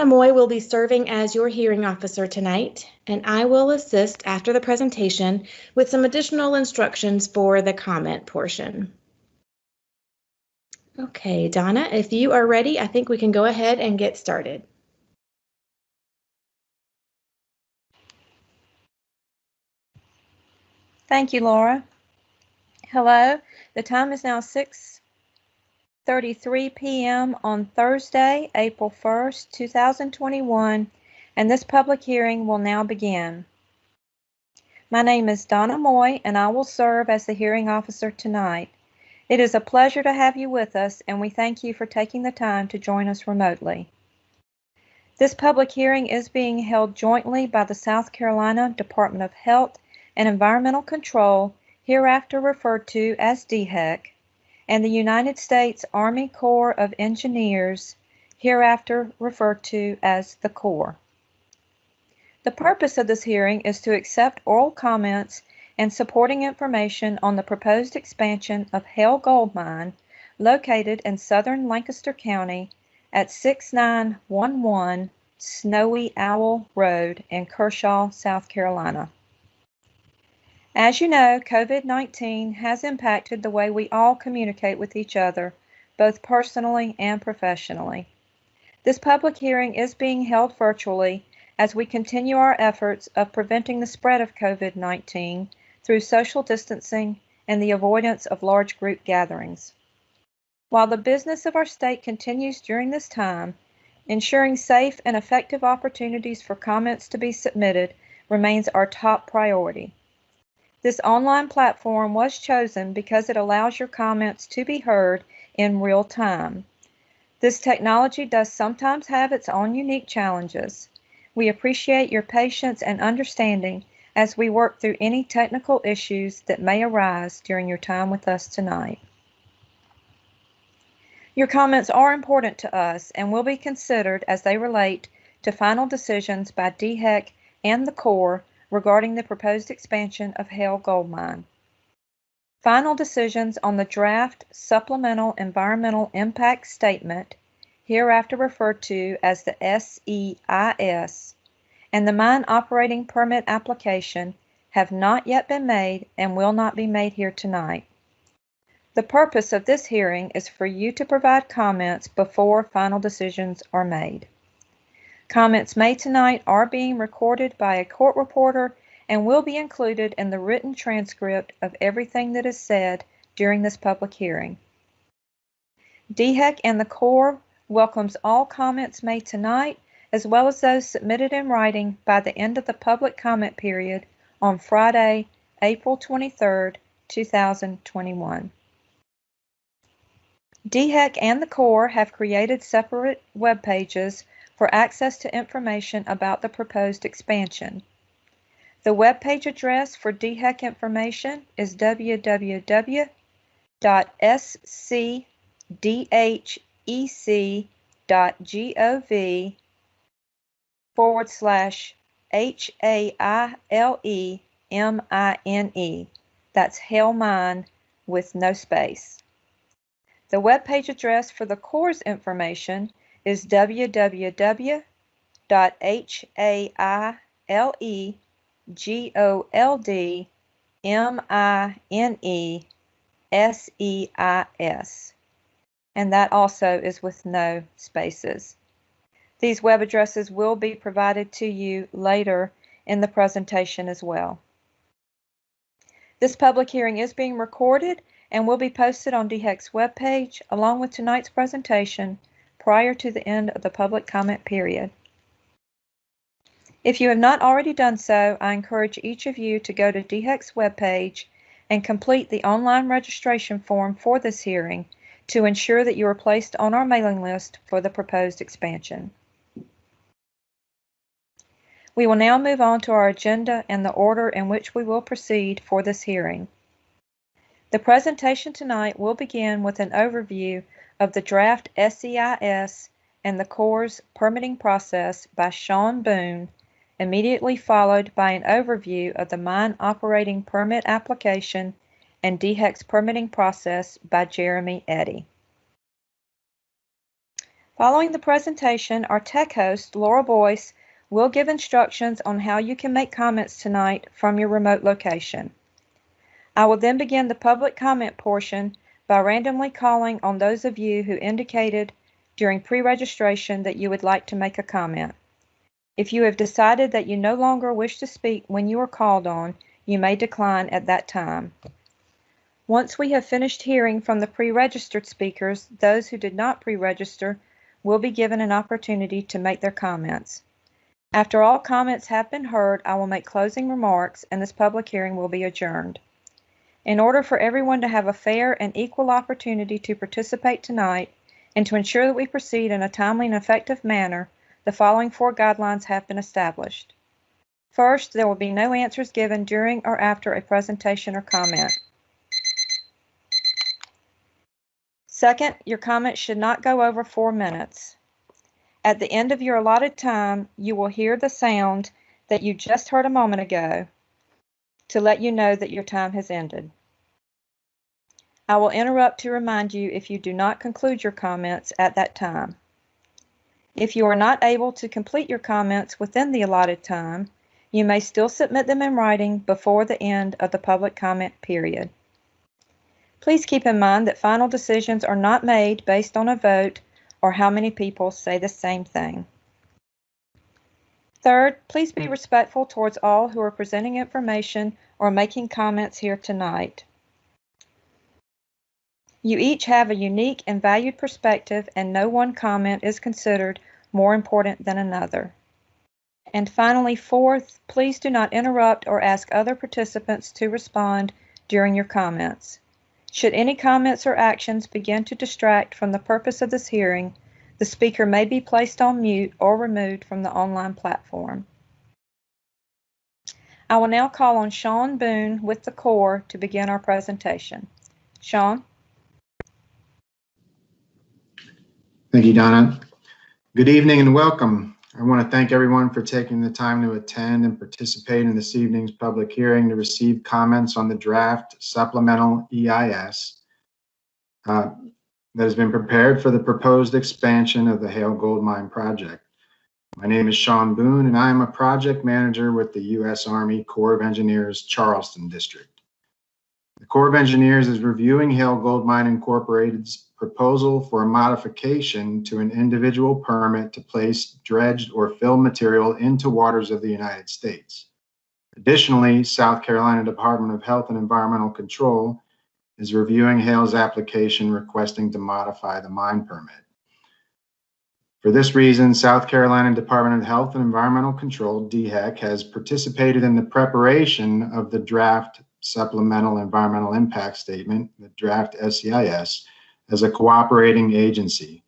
Donna Moy will be serving as your hearing officer tonight, and I will assist after the presentation with some additional instructions for the comment portion. Okay, Donna, if you are ready, I think we can go ahead and get started. Thank you, Laura. Hello, the time is now 6:33 p.m. on Thursday, April 1st, 2021, and this public hearing will now begin. My name is Donna Moy, and I will serve as the hearing officer tonight. It is a pleasure to have you with us, and we thank you for taking the time to join us remotely. This public hearing is being held jointly by the South Carolina Department of Health and Environmental Control, hereafter referred to as DHEC, and the United States Army Corps of Engineers, hereafter referred to as the Corps. The purpose of this hearing is to accept oral comments and supporting information on the proposed expansion of Haile Gold Mine, located in southern Lancaster County at 6911 Snowy Owl Road in Kershaw, South Carolina. As you know, COVID-19 has impacted the way we all communicate with each other, both personally and professionally. This public hearing is being held virtually as we continue our efforts of preventing the spread of COVID-19 through social distancing and the avoidance of large group gatherings. While the business of our state continues during this time, ensuring safe and effective opportunities for comments to be submitted remains our top priority. This online platform was chosen because it allows your comments to be heard in real time. This technology does sometimes have its own unique challenges. We appreciate your patience and understanding as we work through any technical issues that may arise during your time with us tonight. Your comments are important to us and will be considered as they relate to final decisions by DHEC and the Corps regarding the proposed expansion of Haile Gold Mine. Final decisions on the draft Supplemental Environmental Impact Statement, hereafter referred to as the SEIS, and the Mine Operating Permit application have not yet been made and will not be made here tonight. The purpose of this hearing is for you to provide comments before final decisions are made. Comments made tonight are being recorded by a court reporter and will be included in the written transcript of everything that is said during this public hearing. DHEC and the Corps welcomes all comments made tonight, as well as those submitted in writing by the end of the public comment period on Friday, April 23rd, 2021. DHEC and the Corps have created separate web pages for access to information about the proposed expansion. The web page address for DHEC information is www.scdhec.gov/HAILEMINE. That's Haile Mine with no space. The web page address for the Corps' information is www.HAILEGOLDMINESEIS, and that also is with no spaces. These web addresses will be provided to you later in the presentation as well. This public hearing is being recorded and will be posted on DHEC's webpage along with tonight's presentation prior to the end of the public comment period. If you have not already done so, I encourage each of you to go to DHEC's webpage and complete the online registration form for this hearing to ensure that you are placed on our mailing list for the proposed expansion. We will now move on to our agenda and the order in which we will proceed for this hearing. The presentation tonight will begin with an overview of the draft SEIS and the Corps' permitting process by Sean Boone, immediately followed by an overview of the Mine Operating Permit application and DHEC's permitting process by Jeremy Eddy. Following the presentation, our tech host, Laura Boyce, will give instructions on how you can make comments tonight from your remote location. I will then begin the public comment portion by randomly calling on those of you who indicated during pre-registration that you would like to make a comment. If you have decided that you no longer wish to speak when you are called on, you may decline at that time. Once we have finished hearing from the pre-registered speakers, those who did not pre-register will be given an opportunity to make their comments. After all comments have been heard, I will make closing remarks and this public hearing will be adjourned. In order for everyone to have a fair and equal opportunity to participate tonight, and to ensure that we proceed in a timely and effective manner, the following 4 guidelines have been established. First, there will be no answers given during or after a presentation or comment. Second, your comment should not go over 4 minutes. At the end of your allotted time, you will hear the sound that you just heard a moment ago to let you know that your time has ended. I will interrupt to remind you if you do not conclude your comments at that time. If you are not able to complete your comments within the allotted time, you may still submit them in writing before the end of the public comment period. Please keep in mind that final decisions are not made based on a vote or how many people say the same thing. Third, please be respectful towards all who are presenting information or making comments here tonight. You each have a unique and valued perspective, and no one comment is considered more important than another. And finally, fourth, please do not interrupt or ask other participants to respond during your comments. Should any comments or actions begin to distract from the purpose of this hearing, the speaker may be placed on mute or removed from the online platform. I will now call on Sean Boone with the Corps to begin our presentation. Sean? Thank you, Donna. Good evening and welcome. I want to thank everyone for taking the time to attend and participate in this evening's public hearing to receive comments on the draft supplemental EIS that has been prepared for the proposed expansion of the Haile Gold Mine project. My name is Sean Boone, and I am a project manager with the U.S. Army Corps of Engineers Charleston District. The Corps of Engineers is reviewing Haile Gold Mine Incorporated's proposal for a modification to an individual permit to place dredged or fill material into waters of the United States. Additionally, South Carolina Department of Health and Environmental Control is reviewing Haile's application requesting to modify the mine permit. For this reason, South Carolina Department of Health and Environmental Control, DHEC, has participated in the preparation of the draft Supplemental Environmental Impact Statement, the draft SEIS, as a cooperating agency.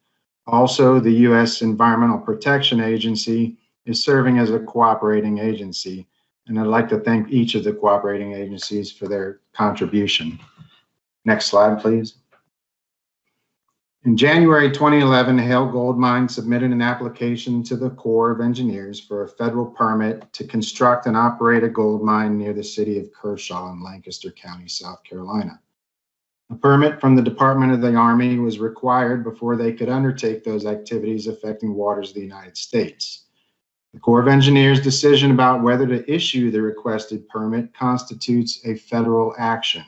Also, the U.S. Environmental Protection Agency is serving as a cooperating agency, and I'd like to thank each of the cooperating agencies for their contribution. Next slide, please. In January 2011, Haile Gold Mine submitted an application to the Corps of Engineers for a federal permit to construct and operate a gold mine near the city of Kershaw in Lancaster County, South Carolina. A permit from the Department of the Army was required before they could undertake those activities affecting waters of the United States. The Corps of Engineers' decision about whether to issue the requested permit constitutes a federal action.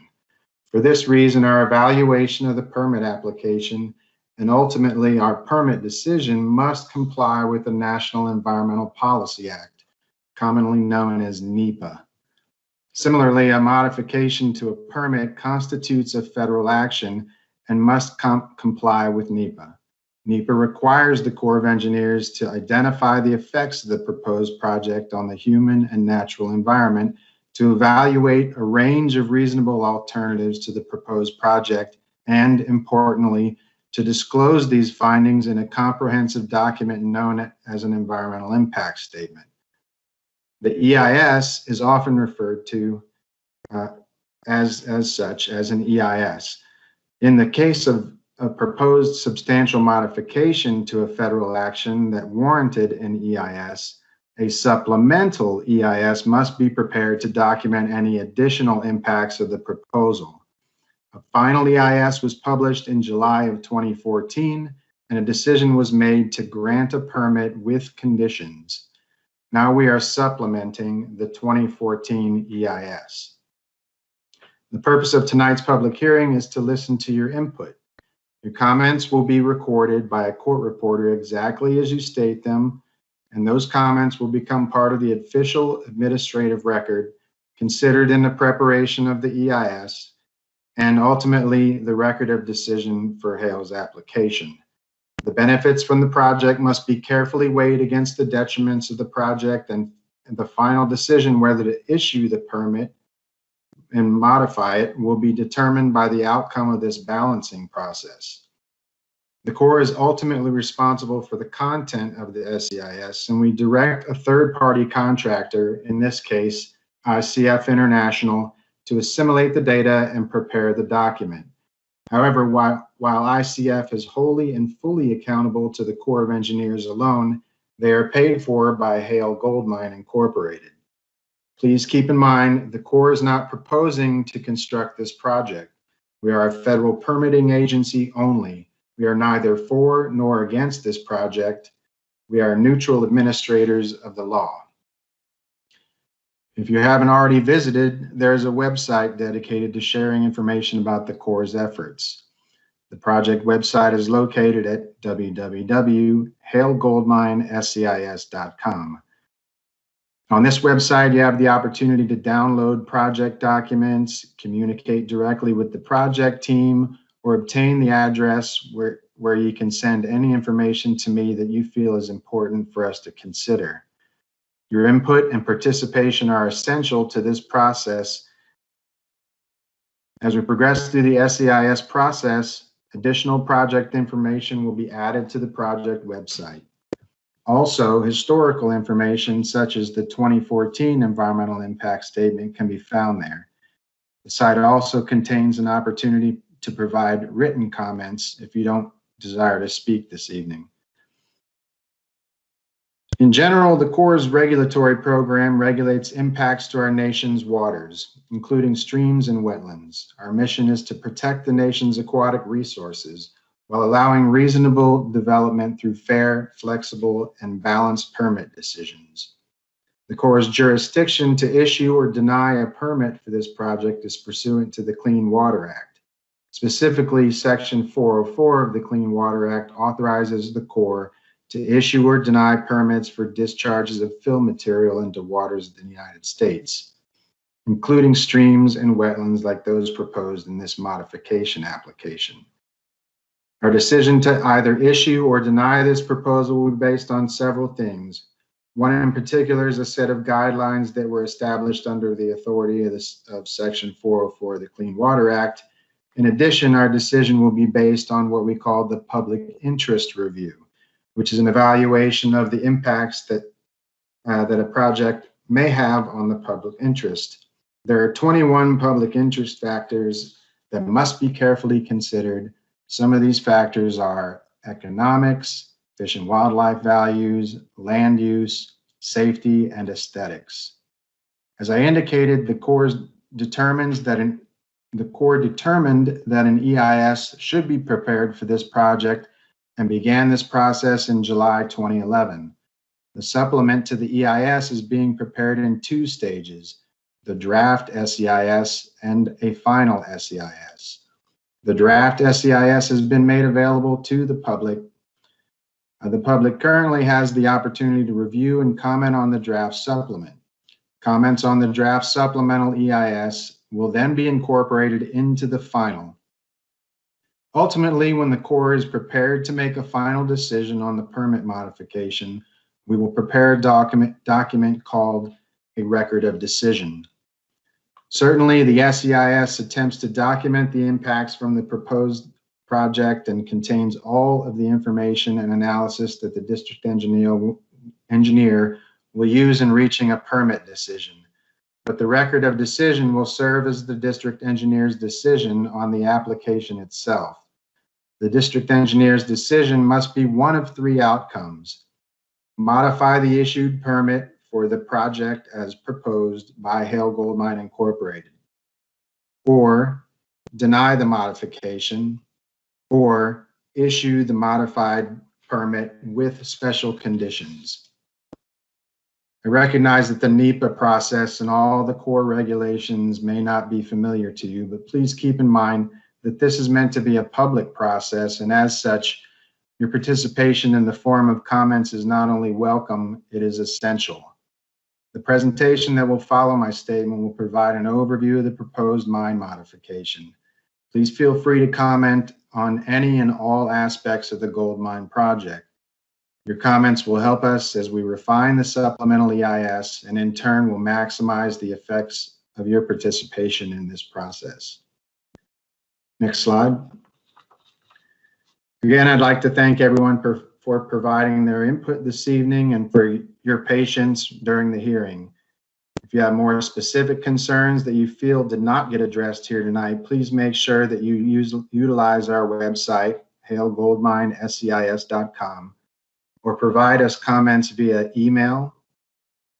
For this reason, our evaluation of the permit application and ultimately our permit decision must comply with the National Environmental Policy Act, commonly known as NEPA. Similarly, a modification to a permit constitutes a federal action and must comply with NEPA. NEPA requires the Corps of Engineers to identify the effects of the proposed project on the human and natural environment, to evaluate a range of reasonable alternatives to the proposed project, and importantly, to disclose these findings in a comprehensive document known as an environmental impact statement. The EIS is often referred to as such as an EIS. In the case of a proposed substantial modification to a federal action that warranted an EIS, a supplemental EIS must be prepared to document any additional impacts of the proposal. A final EIS was published in July of 2014 and a decision was made to grant a permit with conditions. Now we are supplementing the 2014 EIS. The purpose of tonight's public hearing is to listen to your input. Your comments will be recorded by a court reporter exactly as you state them, and those comments will become part of the official administrative record considered in the preparation of the EIS and ultimately the record of decision for Haile's application. The benefits from the project must be carefully weighed against the detriments of the project, and the final decision whether to issue the permit and modify it will be determined by the outcome of this balancing process. The Corps is ultimately responsible for the content of the SEIS, and we direct a third-party contractor, in this case, ICF International, to assimilate the data and prepare the document. However, while ICF is wholly and fully accountable to the Corps of Engineers alone, they are paid for by Haile Gold Mine Incorporated. Please keep in mind, the Corps is not proposing to construct this project. We are a federal permitting agency only. We are neither for nor against this project. We are neutral administrators of the law. If you haven't already visited, there's a website dedicated to sharing information about the Corps' efforts. The project website is located at www.hailegoldmineseis.com. On this website, you have the opportunity to download project documents, communicate directly with the project team, or obtain the address where you can send any information to me that you feel is important for us to consider. Your input and participation are essential to this process. As we progress through the SEIS process, additional project information will be added to the project website. Also, historical information such as the 2014 environmental impact statement can be found there. The site also contains an opportunity to provide written comments if you don't desire to speak this evening. In general, the Corps' regulatory program regulates impacts to our nation's waters, including streams and wetlands. Our mission is to protect the nation's aquatic resources while allowing reasonable development through fair, flexible, and balanced permit decisions. The Corps' jurisdiction to issue or deny a permit for this project is pursuant to the Clean Water Act. Specifically, Section 404 of the Clean Water Act authorizes the Corps to issue or deny permits for discharges of fill material into waters of the United States, including streams and wetlands like those proposed in this modification application. Our decision to either issue or deny this proposal will be based on several things. One in particular is a set of guidelines that were established under the authority of Section 404 of the Clean Water Act. In addition, our decision will be based on what we call the public interest review, which is an evaluation of the impacts that a project may have on the public interest. There are 21 public interest factors that must be carefully considered. Some of these factors are economics, fish and wildlife values, land use, safety, and aesthetics. As I indicated, the Corps determined that an EIS should be prepared for this project and began this process in July 2011. The supplement to the EIS is being prepared in two stages, the draft SEIS and a final SEIS. The draft SEIS has been made available to the public. The public currently has the opportunity to review and comment on the draft supplement. Comments on the draft supplemental EIS will then be incorporated into the final. Ultimately, when the Corps is prepared to make a final decision on the permit modification, we will prepare a document called a record of decision. Certainly, the SEIS attempts to document the impacts from the proposed project and contains all of the information and analysis that the district engineer will use in reaching a permit decision. But the record of decision will serve as the district engineer's decision on the application itself. The district engineer's decision must be one of three outcomes: modify the issued permit for the project as proposed by Haile Gold Mine Incorporated, or deny the modification, or issue the modified permit with special conditions. I recognize that the NEPA process and all the core regulations may not be familiar to you, but please keep in mind that this is meant to be a public process, and as such, your participation in the form of comments is not only welcome, it is essential. The presentation that will follow my statement will provide an overview of the proposed mine modification. Please feel free to comment on any and all aspects of the gold mine project. Your comments will help us as we refine the supplemental EIS, and in turn will maximize the effects of your participation in this process. Next slide. Again, I'd like to thank everyone for providing their input this evening and for your patience during the hearing. If you have more specific concerns that you feel did not get addressed here tonight, please make sure that you utilize our website, hailegoldmineseis.com, or provide us comments via email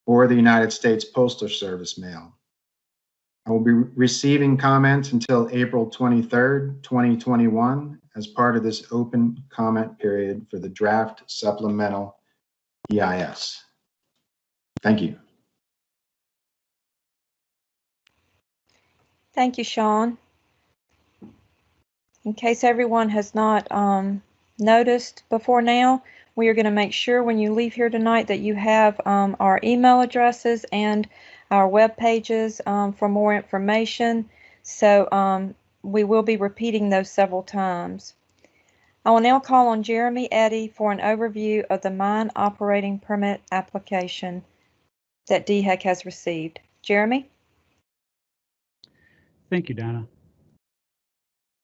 or the United States Postal Service mail. I will be receiving comments until April 23rd, 2021, as part of this open comment period for the draft supplemental EIS. Thank you. Thank you, Sean. In case everyone has not noticed before now, we are going to make sure when you leave here tonight that you have our email addresses and our web pages for more information. So we will be repeating those several times. I will now call on Jeremy Eddy for an overview of the mine operating permit application that DHEC has received. Jeremy? Thank you, Donna.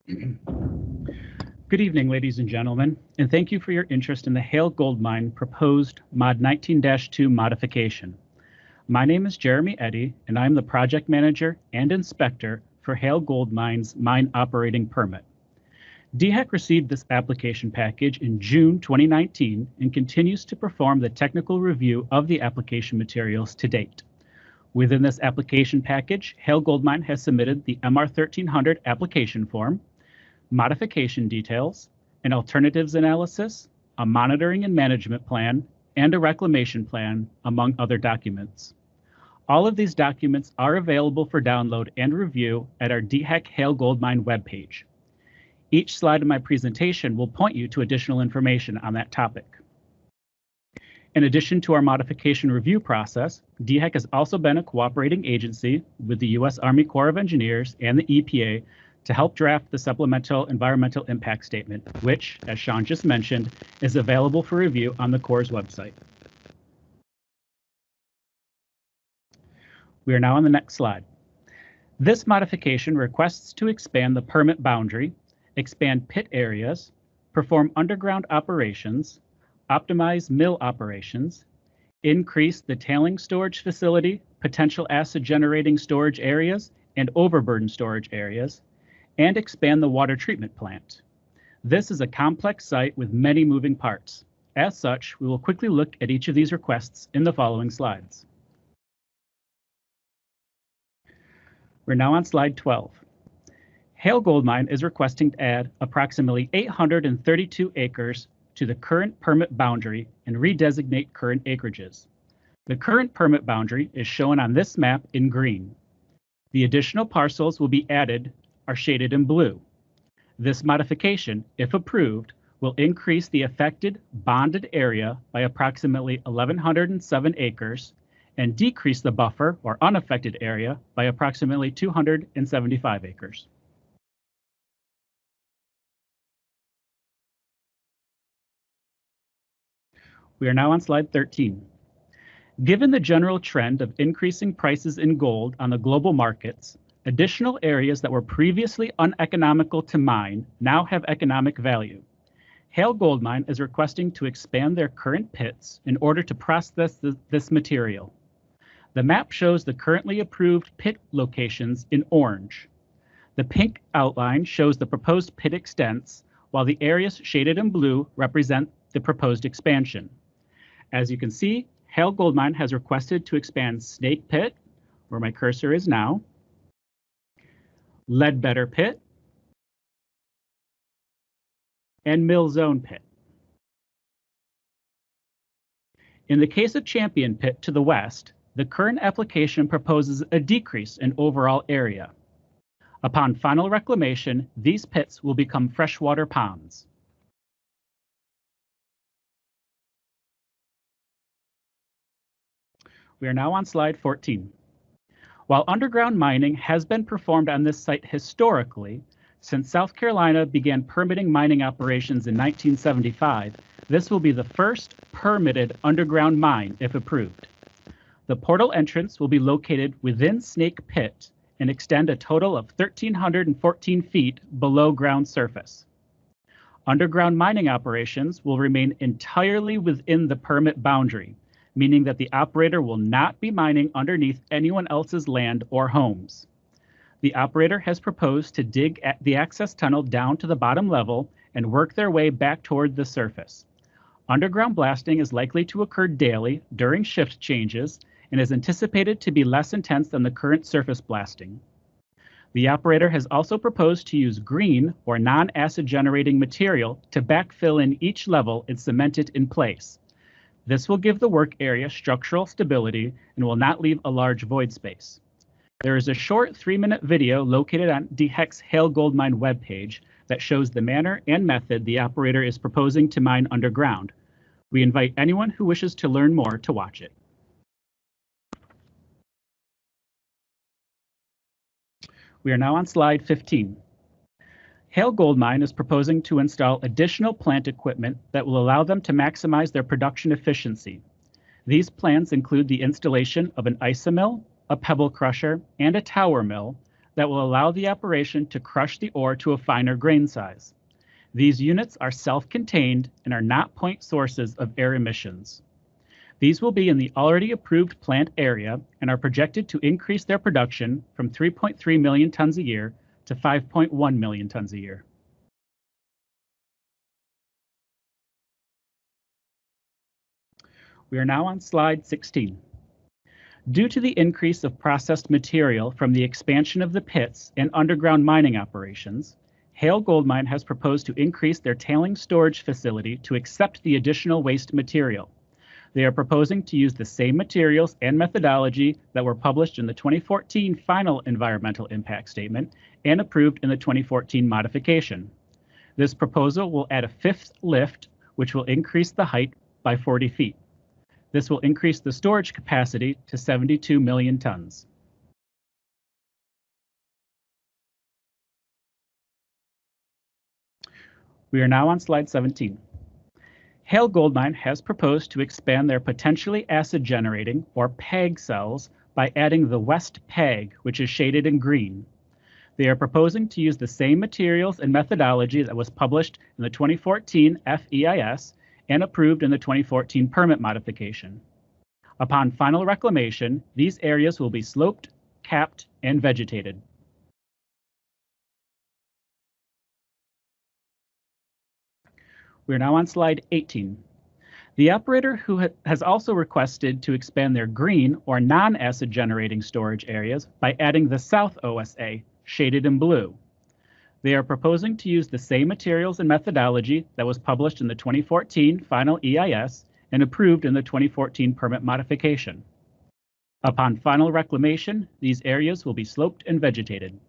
Good evening, ladies and gentlemen, and thank you for your interest in the Haile Gold Mine proposed Mod 19-2 modification. My name is Jeremy Eddy, and I'm the project manager and inspector for Haile Gold Mine's mine operating permit. DHEC received this application package in June 2019 and continues to perform the technical review of the application materials to date. Within this application package, Haile Gold Mine has submitted the MR 1300 application form, modification details, an alternatives analysis, a monitoring and management plan, and a reclamation plan, among other documents. All of these documents are available for download and review at our DHEC Haile Gold Mine webpage. Each slide of my presentation will point you to additional information on that topic. In addition to our modification review process, DHEC has also been a cooperating agency with the U.S. Army Corps of Engineers and the EPA to help draft the supplemental environmental impact statement, which, as Sean just mentioned, is available for review on the Corps' website. We are now on the next slide. This modification requests to expand the permit boundary, expand pit areas, perform underground operations, optimize mill operations, increase the tailing storage facility, potential acid generating storage areas, and overburden storage areas, and expand the water treatment plant. This is a complex site with many moving parts. As such, we will quickly look at each of these requests in the following slides. We're now on slide 12. Haile Gold Mine is requesting to add approximately 832 acres to the current permit boundary and redesignate current acreages. The current permit boundary is shown on this map in green. The additional parcels will be added are shaded in blue. This modification, if approved, will increase the affected bonded area by approximately 1,107 acres and decrease the buffer or unaffected area by approximately 275 acres. We are now on slide 13. Given the general trend of increasing prices in gold on the global markets, additional areas that were previously uneconomical to mine now have economic value. Haile Gold Mine is requesting to expand their current pits in order to process this material. The map shows the currently approved pit locations in orange. The pink outline shows the proposed pit extents, while the areas shaded in blue represent the proposed expansion. As you can see, Haile Gold Mine has requested to expand Snake Pit, where my cursor is now, Ledbetter Pit, and Mill Zone Pit. In the case of Champion Pit to the west, the current application proposes a decrease in overall area. Upon final reclamation, these pits will become freshwater ponds. We are now on slide 14. While underground mining has been performed on this site historically, since South Carolina began permitting mining operations in 1975, this will be the first permitted underground mine if approved. The portal entrance will be located within Snake Pit and extend a total of 1,314 feet below ground surface. Underground mining operations will remain entirely within the permit boundary, meaning that the operator will not be mining underneath anyone else's land or homes. The operator has proposed to dig at the access tunnel down to the bottom level and work their way back toward the surface. Underground blasting is likely to occur daily during shift changes and is anticipated to be less intense than the current surface blasting. The operator has also proposed to use green or non-acid generating material to backfill in each level and cement it in place. This will give the work area structural stability and will not leave a large void space. There is a short 3-minute video located on DHEC's Haile Gold Mine webpage that shows the manner and method the operator is proposing to mine underground. We invite anyone who wishes to learn more to watch it. We are now on slide 15. Haile Gold Mine is proposing to install additional plant equipment that will allow them to maximize their production efficiency. These plans include the installation of an isomill, a pebble crusher, and a tower mill that will allow the operation to crush the ore to a finer grain size. These units are self-contained and are not point sources of air emissions. These will be in the already approved plant area and are projected to increase their production from 3.3 million tons a year to 5.1 million tons a year. We are now on slide 16. Due to the increase of processed material from the expansion of the pits and underground mining operations, Haile Gold Mine has proposed to increase their tailings storage facility to accept the additional waste material. They are proposing to use the same materials and methodology that were published in the 2014 final environmental impact statement and approved in the 2014 modification. This proposal will add a 5th lift, which will increase the height by 40 feet. This will increase the storage capacity to 72 million tons. We are now on slide 17. Haile Gold Mine has proposed to expand their potentially acid-generating, or PAG cells, by adding the West PAG, which is shaded in green. They are proposing to use the same materials and methodology that was published in the 2014 FEIS and approved in the 2014 permit modification. Upon final reclamation, these areas will be sloped, capped, and vegetated. We are now on slide 18. The operator who has also requested to expand their green or non-acid generating storage areas by adding the South OSA, shaded in blue. They are proposing to use the same materials and methodology that was published in the 2014 final EIS and approved in the 2014 permit modification. Upon final reclamation, these areas will be sloped and vegetated.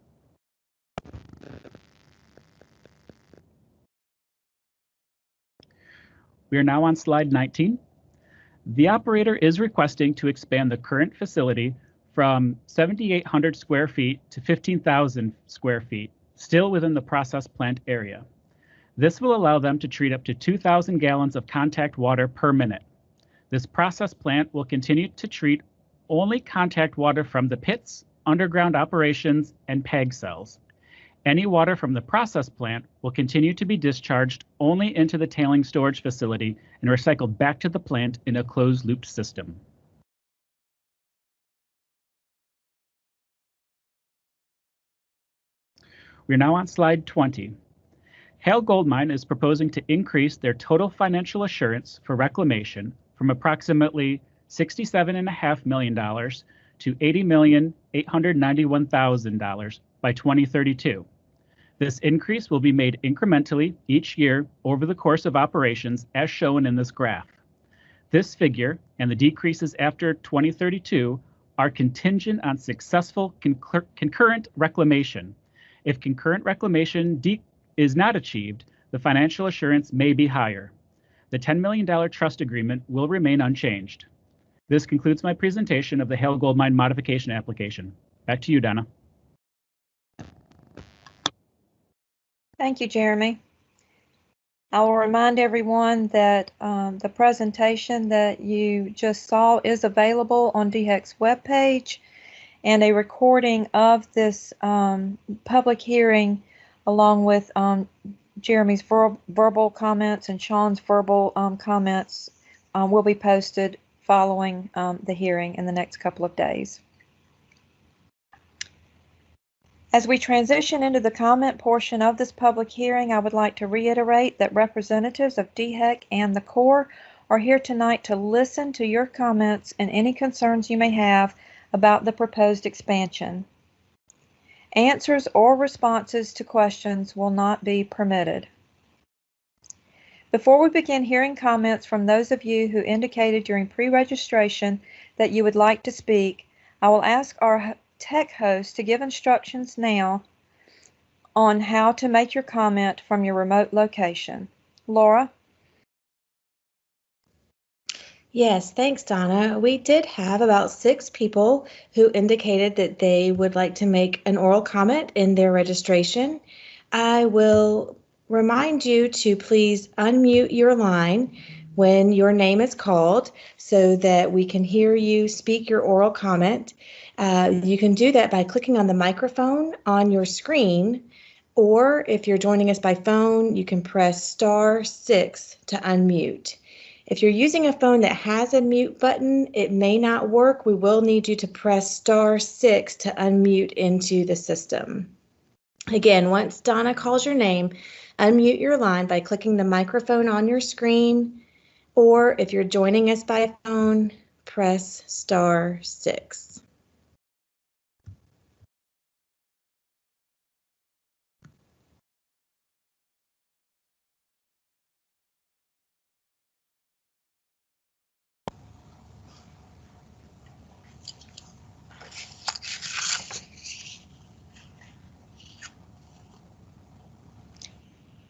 We are now on slide 19. The operator is requesting to expand the current facility from 7,800 square feet to 15,000 square feet, still within the process plant area. This will allow them to treat up to 2,000 gallons of contact water per minute. This process plant will continue to treat only contact water from the pits, underground operations, and PAG cells. Any water from the process plant will continue to be discharged only into the tailing storage facility and recycled back to the plant in a closed-loop system. We're now on slide 20. Haile Gold Mine is proposing to increase their total financial assurance for reclamation from approximately $67.5 million to $80,891,000 by 2032. This increase will be made incrementally each year over the course of operations as shown in this graph. This figure and the decreases after 2032 are contingent on successful concurrent reclamation. If concurrent reclamation is not achieved, the financial assurance may be higher. The $10 million trust agreement will remain unchanged. This concludes my presentation of the Haile Gold Mine modification application. Back to you, Donna. Thank you, Jeremy. I will remind everyone that the presentation that you just saw is available on DHEC's webpage, and a recording of this public hearing along with Jeremy's verbal comments and Sean's verbal comments will be posted following the hearing in the next couple of days. As we transition into the comment portion of this public hearing, I would like to reiterate that representatives of DHEC and the Corps are here tonight to listen to your comments and any concerns you may have about the proposed expansion. Answers or responses to questions will not be permitted. Before we begin hearing comments from those of you who indicated during pre-registration that you would like to speak, I will ask our tech host to give instructions now on how to make your comment from your remote location. Laura? Yes, thanks, Donna. We did have about 6 people who indicated that they would like to make an oral comment in their registration. I will remind you to please unmute your line when your name is called so that we can hear you speak your oral comment. You can do that by clicking on the microphone on your screen, or if you're joining us by phone, you can press *6 to unmute. If you're using a phone that has a mute button, it may not work. We will need you to press *6 to unmute into the system. Again, once Donna calls your name, unmute your line by clicking the microphone on your screen, or if you're joining us by phone, press *6.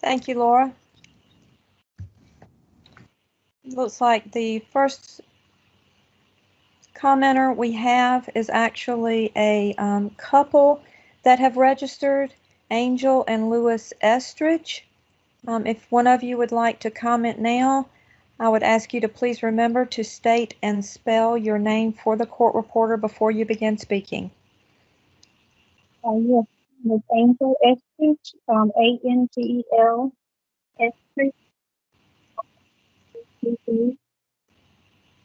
Thank you, Laura. Looks like the first commenter we have is actually a couple that have registered, Angel and Louis Estridge. If one of you would like to comment now, I would ask you to please remember to state and spell your name for the court reporter before you begin speaking. Yes, Ms. Angel Estridge, Angel Estridge,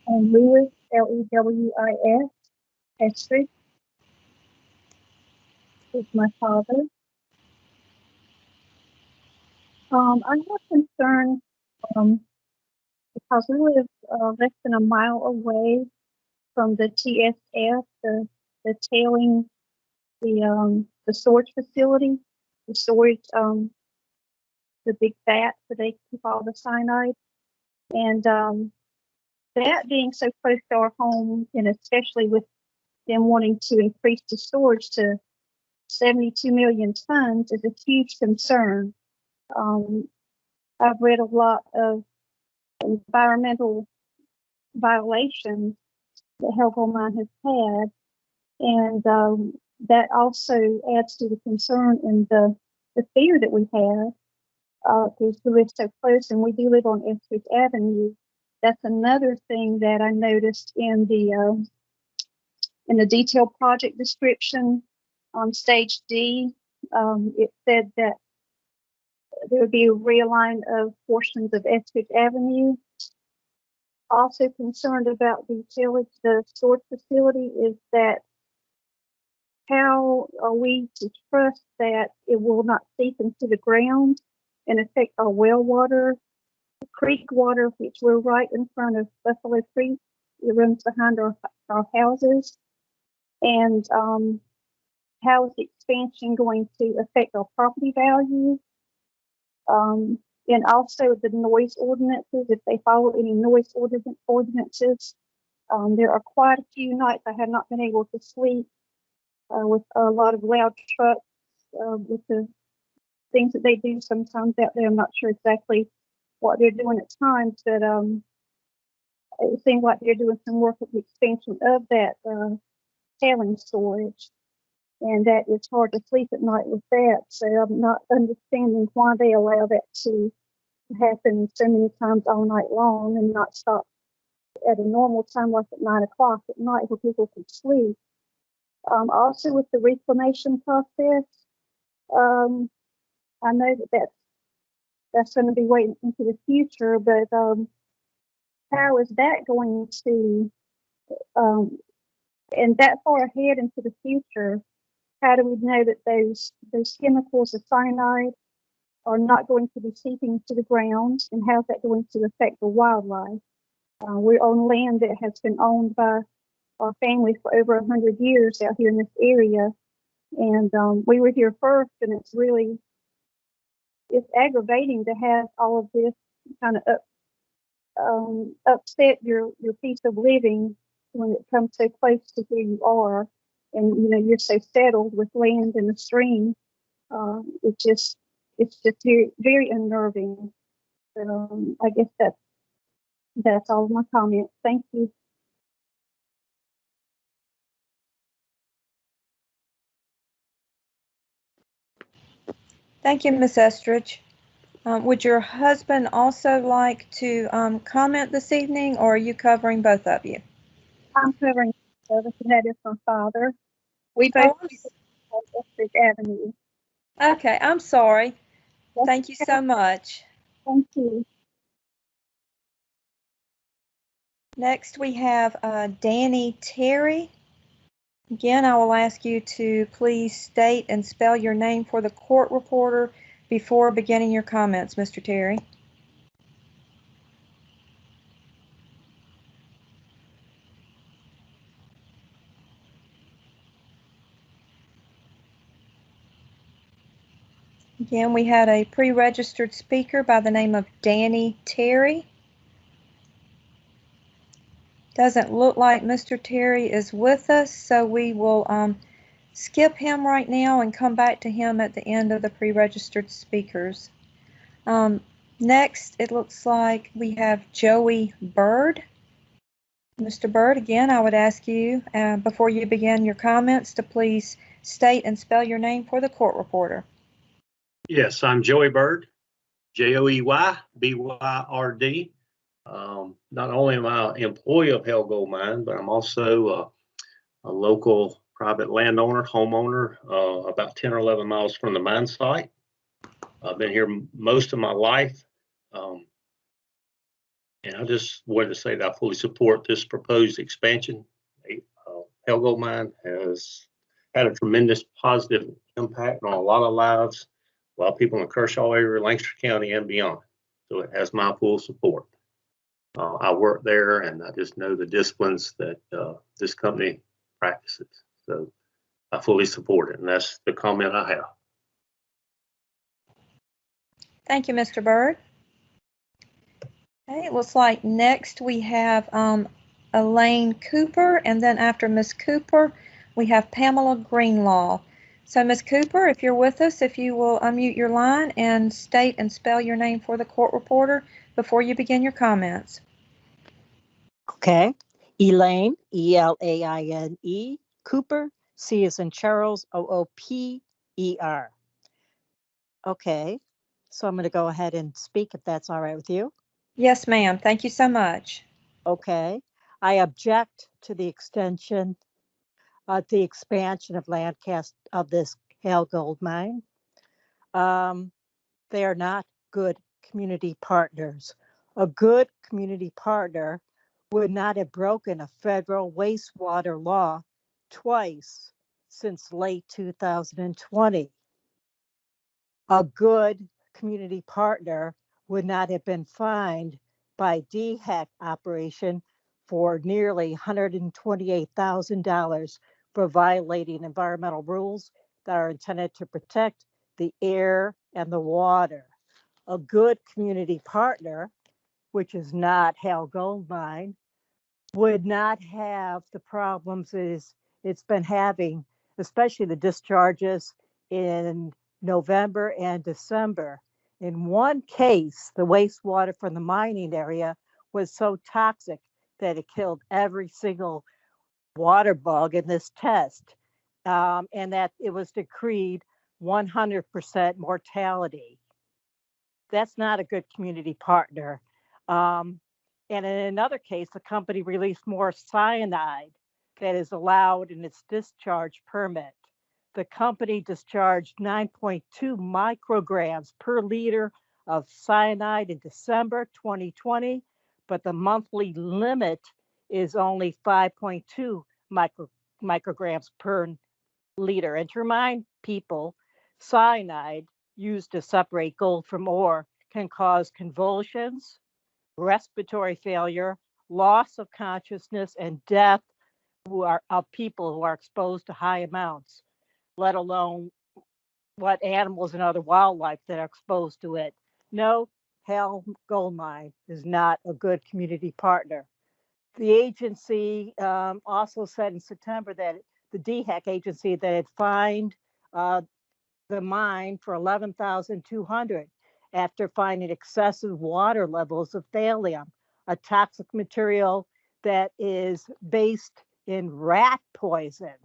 and Lewis, Lewis, Estridge is my father. I have concern because we live less than a mile away from the TSF, the tailing, the storage facility, the storage, the big vats where they keep all the cyanide, and that being so close to our home, and especially with them wanting to increase the storage to 72 million tons, is a huge concern. I've read a lot of environmental violations that Haile Gold Mine has had, and that also adds to the concern and the fear that we have because we live so close, and we do live on Estridge Avenue. That's another thing that I noticed in the detailed project description on stage D. It said that there would be a realign of portions of Estridge Avenue. Also concerned about the storage facility is that how are we to trust that it will not seep into the ground and affect our well water, creek water, which we're right in front of Buffalo Creek. It runs behind our houses. And how is the expansion going to affect our property value? And also the noise ordinances, if they follow any noise ordinances. There are quite a few nights I have not been able to sleep with a lot of loud trucks, with the things that they do sometimes out there. I'm not sure exactly what they're doing at times, but it seems like they're doing some work with the expansion of that tailing storage. And that it's hard to sleep at night with that. So I'm not understanding why they allow that to happen so many times all night long and not stop at a normal time, like at 9 o'clock at night, where people can sleep. Also, with the reclamation process, I know that's going to be waiting into the future, but how is that going to, and that far ahead into the future? How do we know that those chemicals of cyanide are not going to be seeping to the ground, and how's that going to affect the wildlife? We're on land that has been owned by our family for over 100 years out here in this area, and we were here first, and it's aggravating to have all of this kind of upset your piece of living when it comes so close to where you are, and you're so settled with land and the stream. It's just very, very unnerving. I guess that's all of my comments. Thank you. Thank you, Ms. Estridge. Would your husband also like to comment this evening, or are you covering both of you? I'm covering service, and that is my father. We both on Estridge Avenue. Okay, I'm sorry. Yes, Thank you so much. thank you. Next, we have Danny Terry. Again, I will ask you to please state and spell your name for the court reporter before beginning your comments, Mr. Terry. Again, we had a pre-registered speaker by the name of Danny Terry. Doesn't look like Mr. Terry is with us, so we will skip him right now and come back to him at the end of the pre-registered speakers. Next, it looks like we have Joey Bird. Mr. Bird, again, I would ask you, before you begin your comments, to please state and spell your name for the court reporter. Yes, I'm Joey Bird, Joeybyrd. Not only am I an employee of Haile Gold Mine, but I'm also a local private landowner, homeowner, about 10 or 11 miles from the mine site. I've been here most of my life. And I just wanted to say that I fully support this proposed expansion. Haile Gold Mine has had a tremendous positive impact on a lot of lives, a lot of people in the Kershaw area, Lancaster County, and beyond. So it has my full support. I work there, and I just know the disciplines that this company practices. So I fully support it, and that's the comment I have. Thank you, Mr. Bird. Okay, it looks like next we have Elaine Cooper, and then after Ms. Cooper, we have Pamela Greenlaw. So Ms. Cooper, if you're with us, if you will unmute your line and state and spell your name for the court reporter before you begin your comments. Okay. Elaine, E-L-A-I-N-E, Cooper, C as in Charles, O-O-P-E-R. Okay. So I'm going to go ahead and speak if that's all right with you. Yes, ma'am. Thank you so much. Okay. I object to the expansion of Landcast of this Haile Gold Mine. They are not good community partners. A good community partner would not have broken a federal wastewater law twice since late 2020. A good community partner would not have been fined by DHEC operation for nearly $128,000 for violating environmental rules that are intended to protect the air and the water. A good community partner, which is not Haile Gold Mine, would not have the problems it's been having, especially the discharges in November and December. In one case, the wastewater from the mining area was so toxic that it killed every single water bug in this test, and that it was decreed 100% mortality. That's not a good community partner. And in another case, the company released more cyanide that is allowed in its discharge permit. The company discharged 9.2 micrograms per liter of cyanide in December 2020, but the monthly limit is only 5.2 micrograms per liter. And to remind people, cyanide used to separate gold from ore can cause convulsions, respiratory failure, loss of consciousness, and death of people who are exposed to high amounts, let alone what animals and other wildlife that are exposed to it. No, Haile Gold Mine is not a good community partner. The agency also said in September that the DHEC agency that had fined the mine for $11,200 after finding excessive water levels of thallium, a toxic material that is based in rat poison.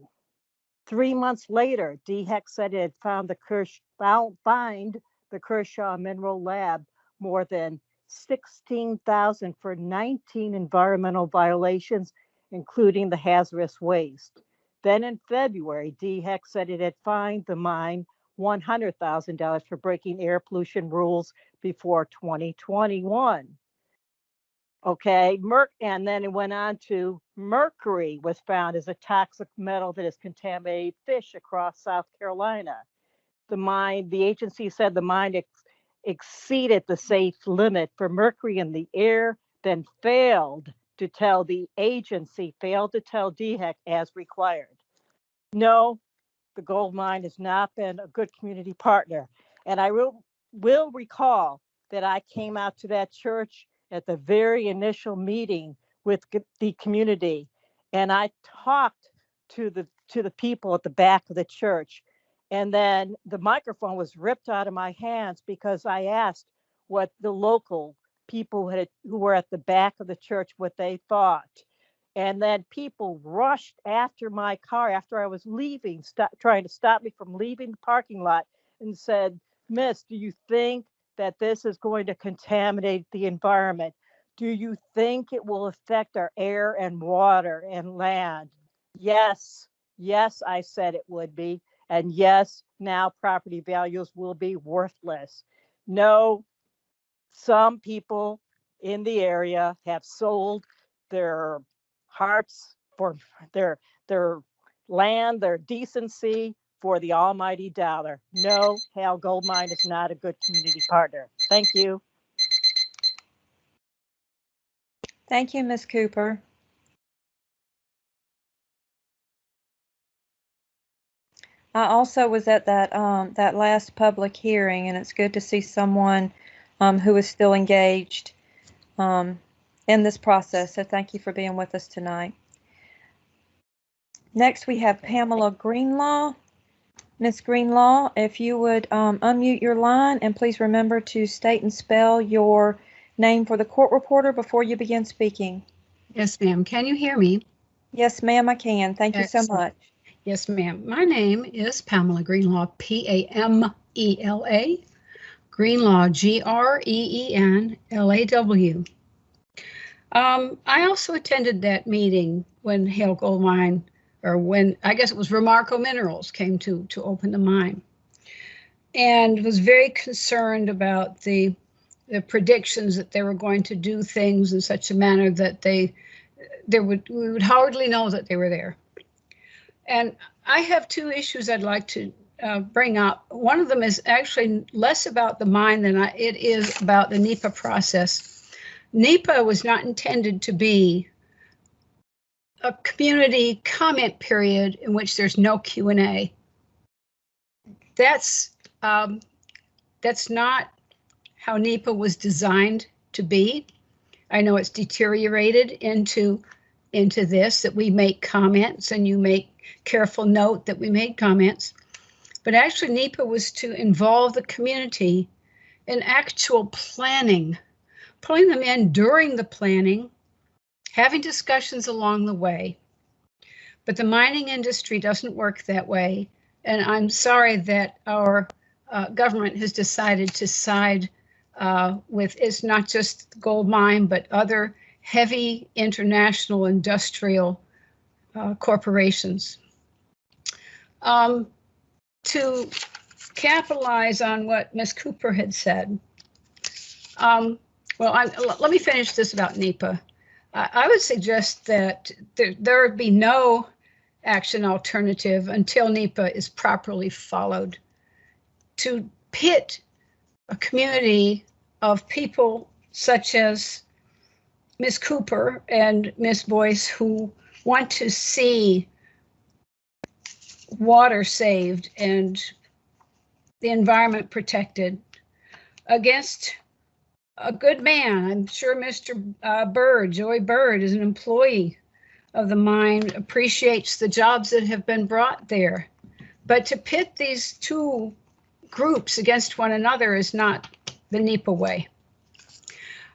3 months later, DHEC said it had found the Kershaw Mineral Lab more than 16,000 for 19 environmental violations, including the hazardous waste. Then in February, DHEC said it had fined the mine $100,000 for breaking air pollution rules before 2021. Okay, and then it went on to mercury was found as a toxic metal that has contaminated fish across South Carolina. The agency said the mine exceeded the safe limit for mercury in the air, then failed to tell DHEC as required. No, the gold mine has not been a good community partner. And I will recall that I came out to that church at the very initial meeting with the community, and I talked to the people at the back of the church. And then the microphone was ripped out of my hands because I asked what the local people who were at the back of the church, what they thought. And then people rushed after my car after I was leaving, trying to stop me from leaving the parking lot, and said, "Miss, do you think that this is going to contaminate the environment? Do you think it will affect our air and water and land?" Yes, I said it would be. And yes, now property values will be worthless. No, some people in the area have sold their hearts for their land, their decency for the almighty dollar. No, Haile Gold Mine is not a good community partner. Thank you. Thank you, Ms. Cooper. I also was at that last public hearing, and it's good to see someone who is still engaged in this process. So thank you for being with us tonight. Next, we have Pamela Greenlaw. Ms. Greenlaw, if you would unmute your line, and please remember to state and spell your name for the court reporter before you begin speaking. Yes, ma'am. Can you hear me? Yes, ma'am, I can. Thank you so much. Yes, ma'am. My name is Pamela Greenlaw, P-A-M-E-L-A, Greenlaw, G-R-E-E-N-L-A-W. I also attended that meeting when Haile Gold Mine, or when, I guess it was Remarco Minerals, came to open the mine, and was very concerned about the predictions that they were going to do things in such a manner that we would hardly know that they were there. And I have two issues I'd like to bring up. One of them is actually less about the mine than it is about the NEPA process. NEPA was not intended to be a community comment period in which there's no Q&A. That's not how NEPA was designed to be. I know it's deteriorated into this, that we make comments and you make careful note that we made comments. But actually NEPA was to involve the community in actual planning, pulling them in during the planning, having discussions along the way. But the mining industry doesn't work that way. And I'm sorry that our government has decided to side with, it's not just the gold mine, but other heavy international industrial corporations. To capitalize on what Ms. Cooper had said, let me finish this about NEPA. I would suggest that there would be no action alternative until NEPA is properly followed. To pit a community of people such as Ms. Cooper and Ms. Boyce, who want to see water saved and the environment protected, against a good man. I'm sure Mr. Bird, Joey Bird, is an employee of the mine, appreciates the jobs that have been brought there. But to pit these two groups against one another is not the NEPA way.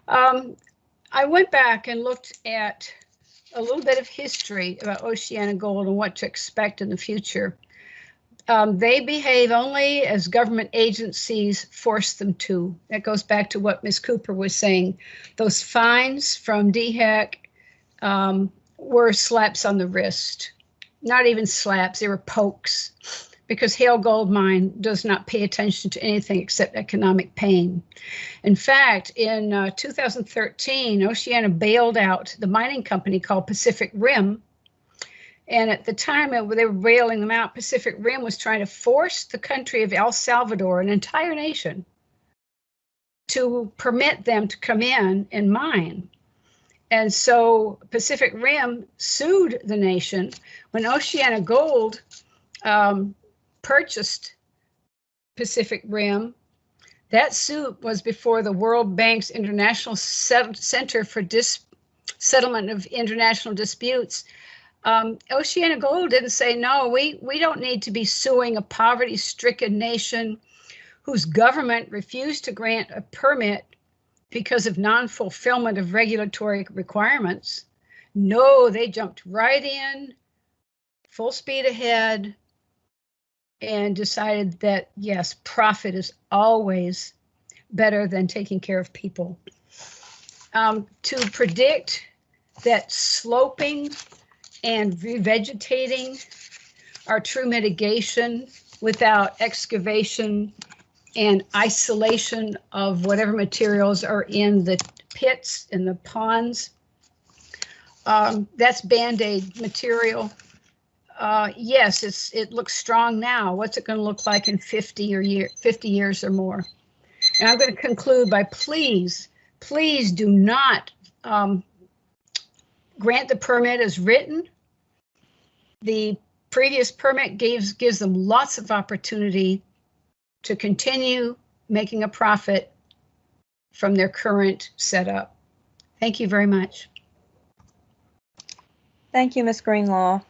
I went back and looked at a little bit of history about OceanaGold and what to expect in the future. They behave only as government agencies force them to. That goes back to what Ms. Cooper was saying. Those fines from DHEC were slaps on the wrist. Not even slaps, they were pokes, because Haile Gold Mine does not pay attention to anything except economic pain. In fact, in 2013, Oceana bailed out the mining company called Pacific Rim. And at the time they were bailing them out, Pacific Rim was trying to force the country of El Salvador, an entire nation, to permit them to come in and mine. And so Pacific Rim sued the nation. When OceanaGold purchased Pacific Rim, that suit was before the World Bank's International Center for Settlement of International Disputes. OceanaGold didn't say, no, we don't need to be suing a poverty-stricken nation whose government refused to grant a permit because of non-fulfillment of regulatory requirements. No, they jumped right in, full speed ahead, and decided that, yes, profit is always better than taking care of people. To predict that sloping and revegetating are true mitigation without excavation and isolation of whatever materials are in the pits and the ponds. That's Band-Aid material. Yes, it looks strong now. What's it going to look like in 50 years or more? And I'm going to conclude by please do not grant the permit as written. The previous permit gives them lots of opportunity to continue making a profit from their current setup. Thank you very much. Thank you, Ms. Greenlaw.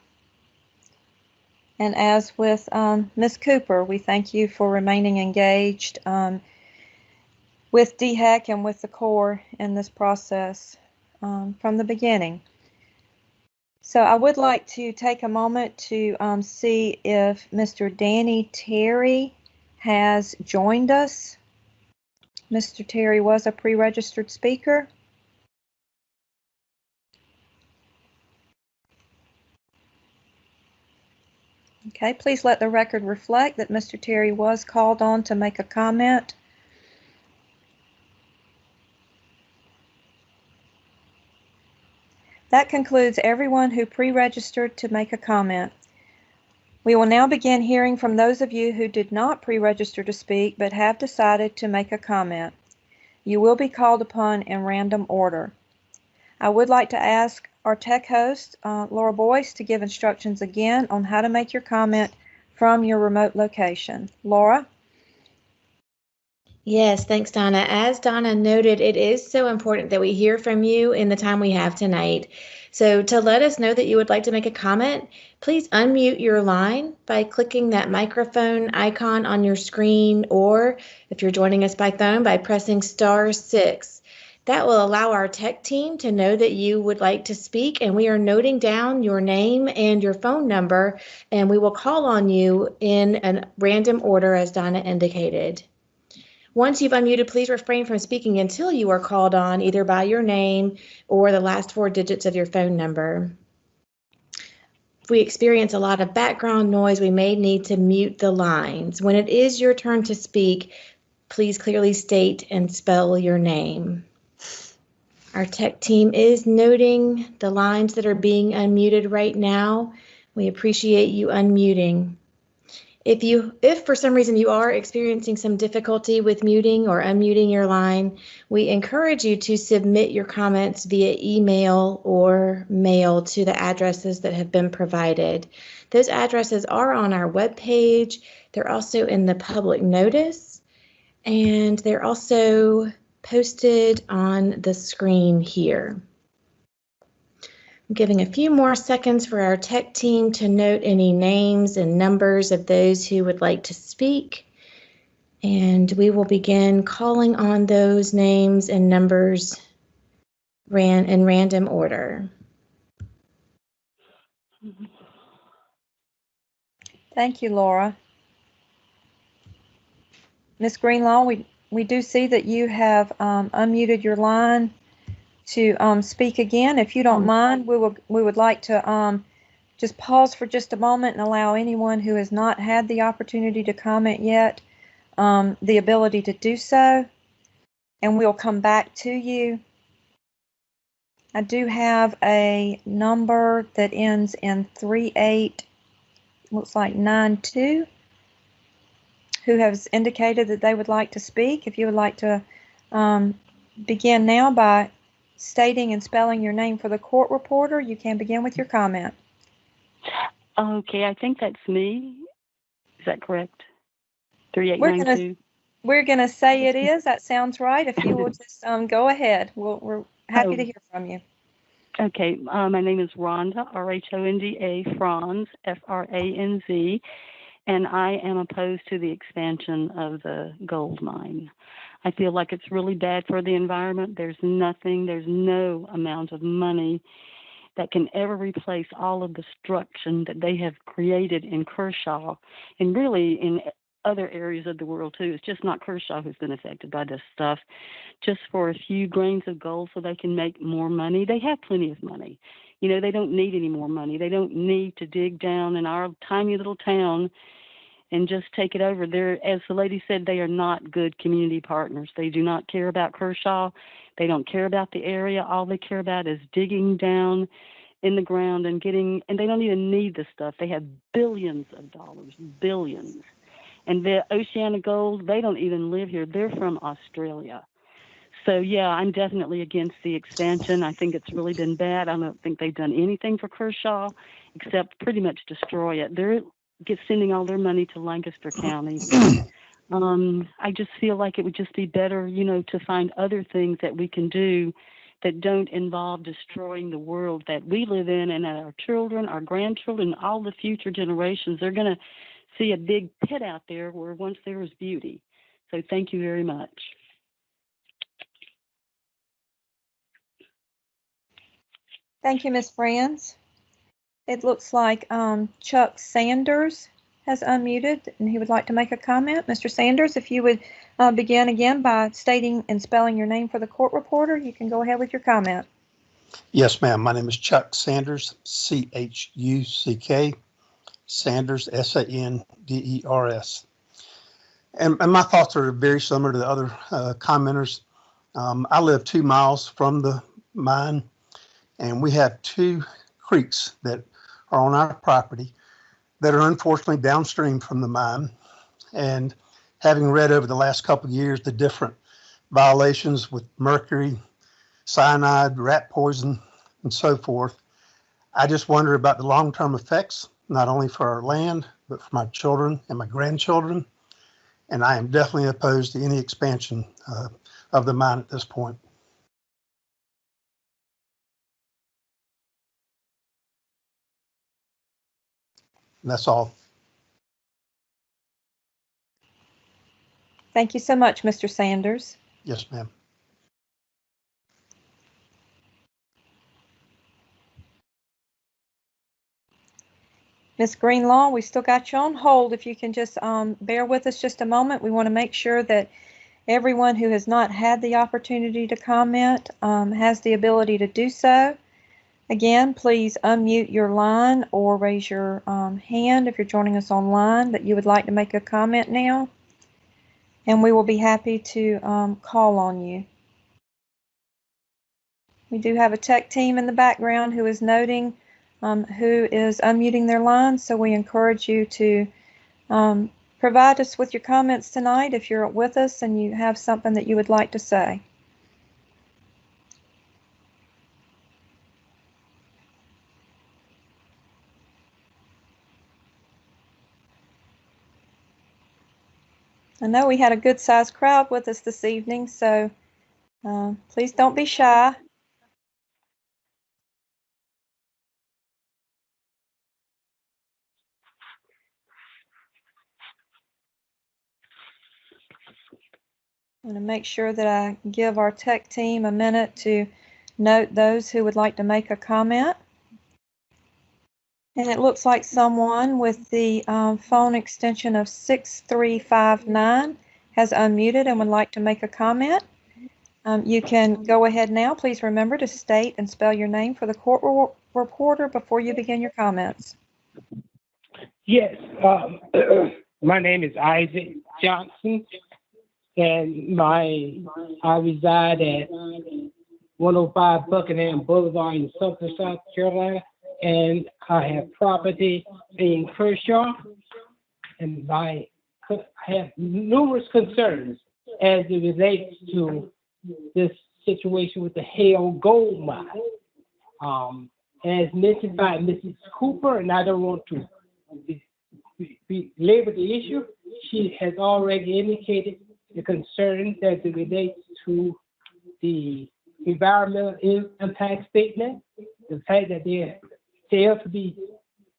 And as with Ms. Cooper, we thank you for remaining engaged with DHEC and with the Corps in this process from the beginning. So I would like to take a moment to see if Mr. Danny Terry has joined us. Mr. Terry was a pre-registered speaker. Okay, please let the record reflect that Mr. Terry was called on to make a comment. That concludes everyone who pre-registered to make a comment. We will now begin hearing from those of you who did not pre-register to speak but have decided to make a comment. You will be called upon in random order. I would like to ask our tech host, Laura Boyce, to give instructions again on how to make your comment from your remote location. Laura? Yes, thanks, Donna. As Donna noted, it is so important that we hear from you in the time we have tonight. So to let us know that you would like to make a comment, please unmute your line by clicking that microphone icon on your screen, or if you're joining us by phone, by pressing *6. That will allow our tech team to know that you would like to speak, and we are noting down your name and your phone number, and we will call on you in a random order as Donna indicated. Once you've unmuted, please refrain from speaking until you are called on, either by your name or the last 4 digits of your phone number. If we experience a lot of background noise, we may need to mute the lines. When it is your turn to speak, please clearly state and spell your name. Our tech team is noting the lines that are being unmuted right now. We appreciate you unmuting. If for some reason you are experiencing some difficulty with muting or unmuting your line, we encourage you to submit your comments via email or mail to the addresses that have been provided. Those addresses are on our webpage. They're also in the public notice, and they're also posted on the screen here. I'm giving a few more seconds for our tech team to note any names and numbers of those who would like to speak. And we will begin calling on those names and numbers in random order. Thank you, Laura. Ms. Greenlaw, we do see that you have unmuted your line to speak again. If you don't mind, we would like to just pause for just a moment and allow anyone who has not had the opportunity to comment yet the ability to do so, and we'll come back to you. I do have a number that ends in 38, looks like 92, who has indicated that they would like to speak. If you would like to begin now by stating and spelling your name for the court reporter, you can begin with your comment. Okay, I think that's me. Is that correct? 3892. We're gonna say it is. That sounds right. If you will just go ahead, we're happy to hear from you. Okay, my name is Rhonda, R-H-O-N-D-A, Franz, F-R-A-N-Z, and I am opposed to the expansion of the gold mine. I feel like it's really bad for the environment. There's no amount of money that can ever replace all of the destruction that they have created in Kershaw, and really in other areas of the world too. It's just not Kershaw who's been affected by this stuff. Just for a few grains of gold so they can make more money. They have plenty of money. You know, they don't need any more money. They don't need to dig down in our tiny little town and just take it over. They're, as the lady said, they are not good community partners. They do not care about Kershaw. They don't care about the area. All they care about is digging down in the ground and they don't even need the stuff. They have billions of dollars, billions. And the Oceana Gold, they don't even live here. They're from Australia. So, yeah, I'm definitely against the expansion. I think it's really been bad. I don't think they've done anything for Kershaw except pretty much destroy it. They're sending all their money to Lancaster County. I just feel like it would just be better, you know, to find other things that we can do that don't involve destroying the world that we live in, and that our children, our grandchildren, all the future generations, they're going to see a big pit out there where once there was beauty. So thank you very much. Thank you, Ms. Franz. It looks like Chuck Sanders has unmuted and he would like to make a comment. Mr. Sanders, if you would begin again by stating and spelling your name for the court reporter, you can go ahead with your comment. Yes, ma'am. My name is Chuck Sanders, C-H-U-C-K, Sanders, S-A-N-D-E-R-S. And my thoughts are very similar to the other commenters. I live 2 miles from the mine, and we have 2 creeks that are on our property that are unfortunately downstream from the mine. And having read over the last couple of years the different violations with mercury, cyanide, rat poison, and so forth. I just wonder about the long-term effects, not only for our land, but for my children and my grandchildren. And I am definitely opposed to any expansion of the mine at this point. And that's all. Thank you so much, Mr. Sanders. Yes, ma'am. Ms. Greenlaw, we still got you on hold. If you can just bear with us just a moment. We want to make sure that everyone who has not had the opportunity to comment has the ability to do so. Again, please unmute your line or raise your hand if you're joining us online that you would like to make a comment now. And we will be happy to call on you. We do have a tech team in the background who is noting who is unmuting their line, so we encourage you to provide us with your comments tonight if you're with us and you have something that you would like to say. I know we had a good-sized crowd with us this evening, so please don't be shy. I'm going to make sure that I give our tech team a minute to note those who would like to make a comment. And it looks like someone with the phone extension of 6359 has unmuted and would like to make a comment. You can go ahead now. Please remember to state and spell your name for the court reporter before you begin your comments. Yes, my name is Isaac Johnson, and I reside at 105 Buckingham Boulevard in Sumter, South Carolina, and I have property in Kershaw, and I have numerous concerns as it relates to this situation with the Haile gold mine. As mentioned by Mrs. Cooper, and I don't want to belabor the issue, she has already indicated the concern as it relates to the environmental impact statement, the fact that they fail to be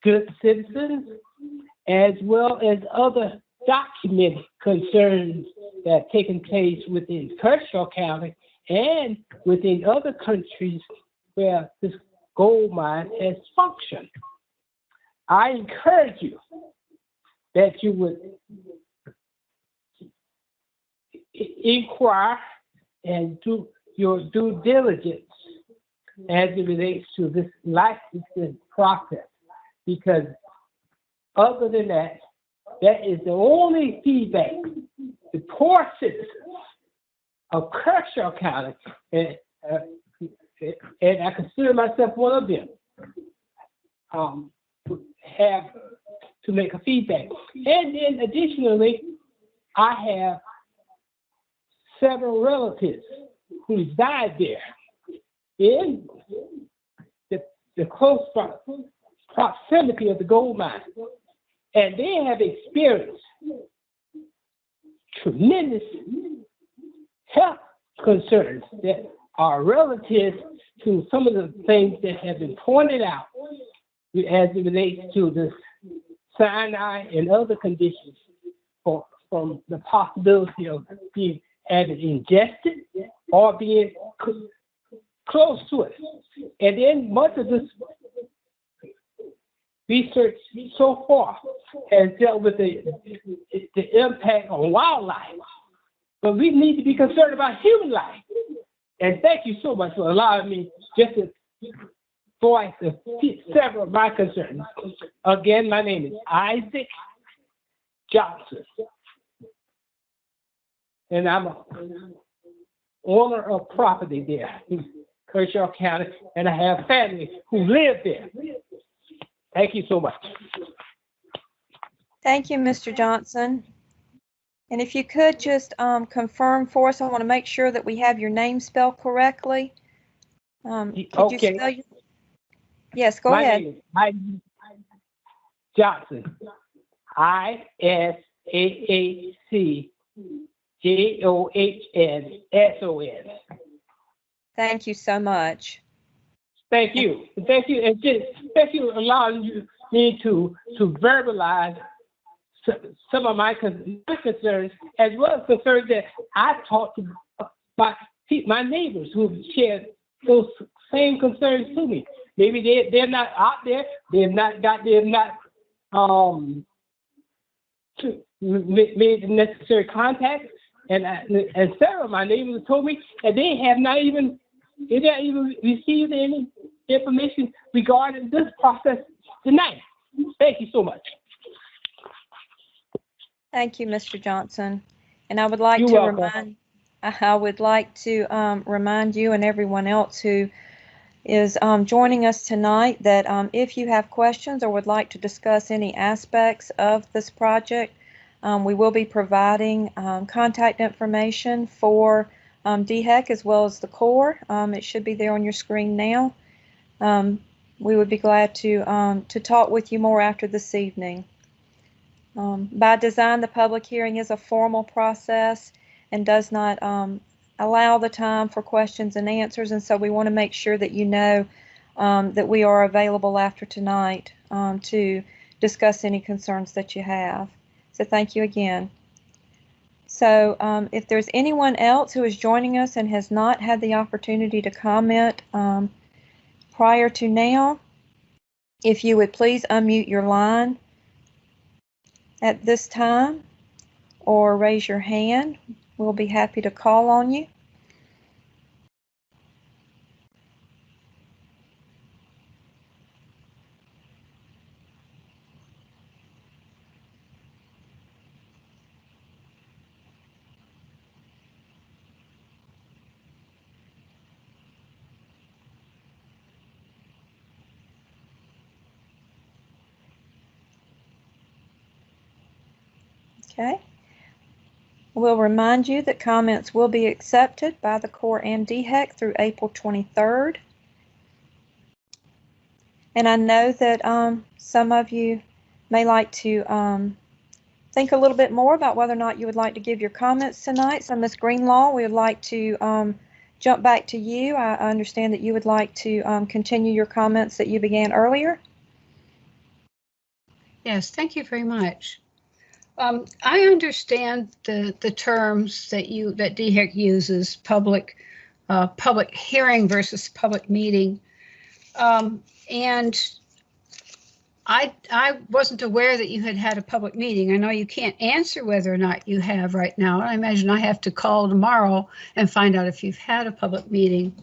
good citizens, as well as other documented concerns that have taken place within Kershaw County and within other countries where this gold mine has functioned. I encourage you that you would inquire and do your due diligence as it relates to this licensing process, because other than that, that is the only feedback the poor citizens of Kershaw County, and I consider myself one of them, have to make a feedback. And then additionally, I have several relatives who died there in the close proximity of the gold mine. And they have experienced tremendous health concerns that are relative to some of the things that have been pointed out as it relates to this cyanide and other conditions from the possibility of being either ingested or being close to it. And then much of this research so far has dealt with the impact on wildlife, but we need to be concerned about human life. And thank you so much for allowing me just to voice several of my concerns. Again, my name is Isaac Johnson, and I'm an owner of property there in Kershaw County, and I have family who live there. Thank you so much. Thank you, Mr. Johnson. And if you could just confirm for us, I want to make sure that we have your name spelled correctly. Could you spell Yes, go My ahead. name is Isaac Johnson. ISAACJOHNSON. Thank you so much. Thank you. Thank you. And just thank you for allowing me to verbalize some of my concerns, as well as concerns that I talked to my neighbors who share those same concerns to me. Maybe they're not out there. They've not made the necessary contact. And Sarah, my neighbors, told me that they have not even received any information regarding this process tonight. Thank you so much. Thank you, Mr. Johnson. And I would like You're to welcome. remind you and everyone else who is joining us tonight that if you have questions or would like to discuss any aspects of this project, we will be providing contact information for DHEC as well as the Corps. It should be there on your screen now. We would be glad to talk with you more after this evening. By design, the public hearing is a formal process and does not allow the time for questions and answers, and so we want to make sure that you know that we are available after tonight to discuss any concerns that you have. So thank you again. So if there's anyone else who is joining us and has not had the opportunity to comment prior to now, if you would please unmute your line at this time or raise your hand, we'll be happy to call on you. Okay. We'll remind you that comments will be accepted by the Corps and DHEC through April 23rd. And I know that some of you may like to think a little bit more about whether or not you would like to give your comments tonight. So Ms. Greenlaw, we would like to jump back to you. I understand that you would like to continue your comments that you began earlier. Yes, thank you very much. I understand the terms that DHEC uses, public hearing versus public meeting, and I wasn't aware that you had a public meeting. I know you can't answer whether or not you have right now. I imagine I have to call tomorrow and find out if you've had a public meeting,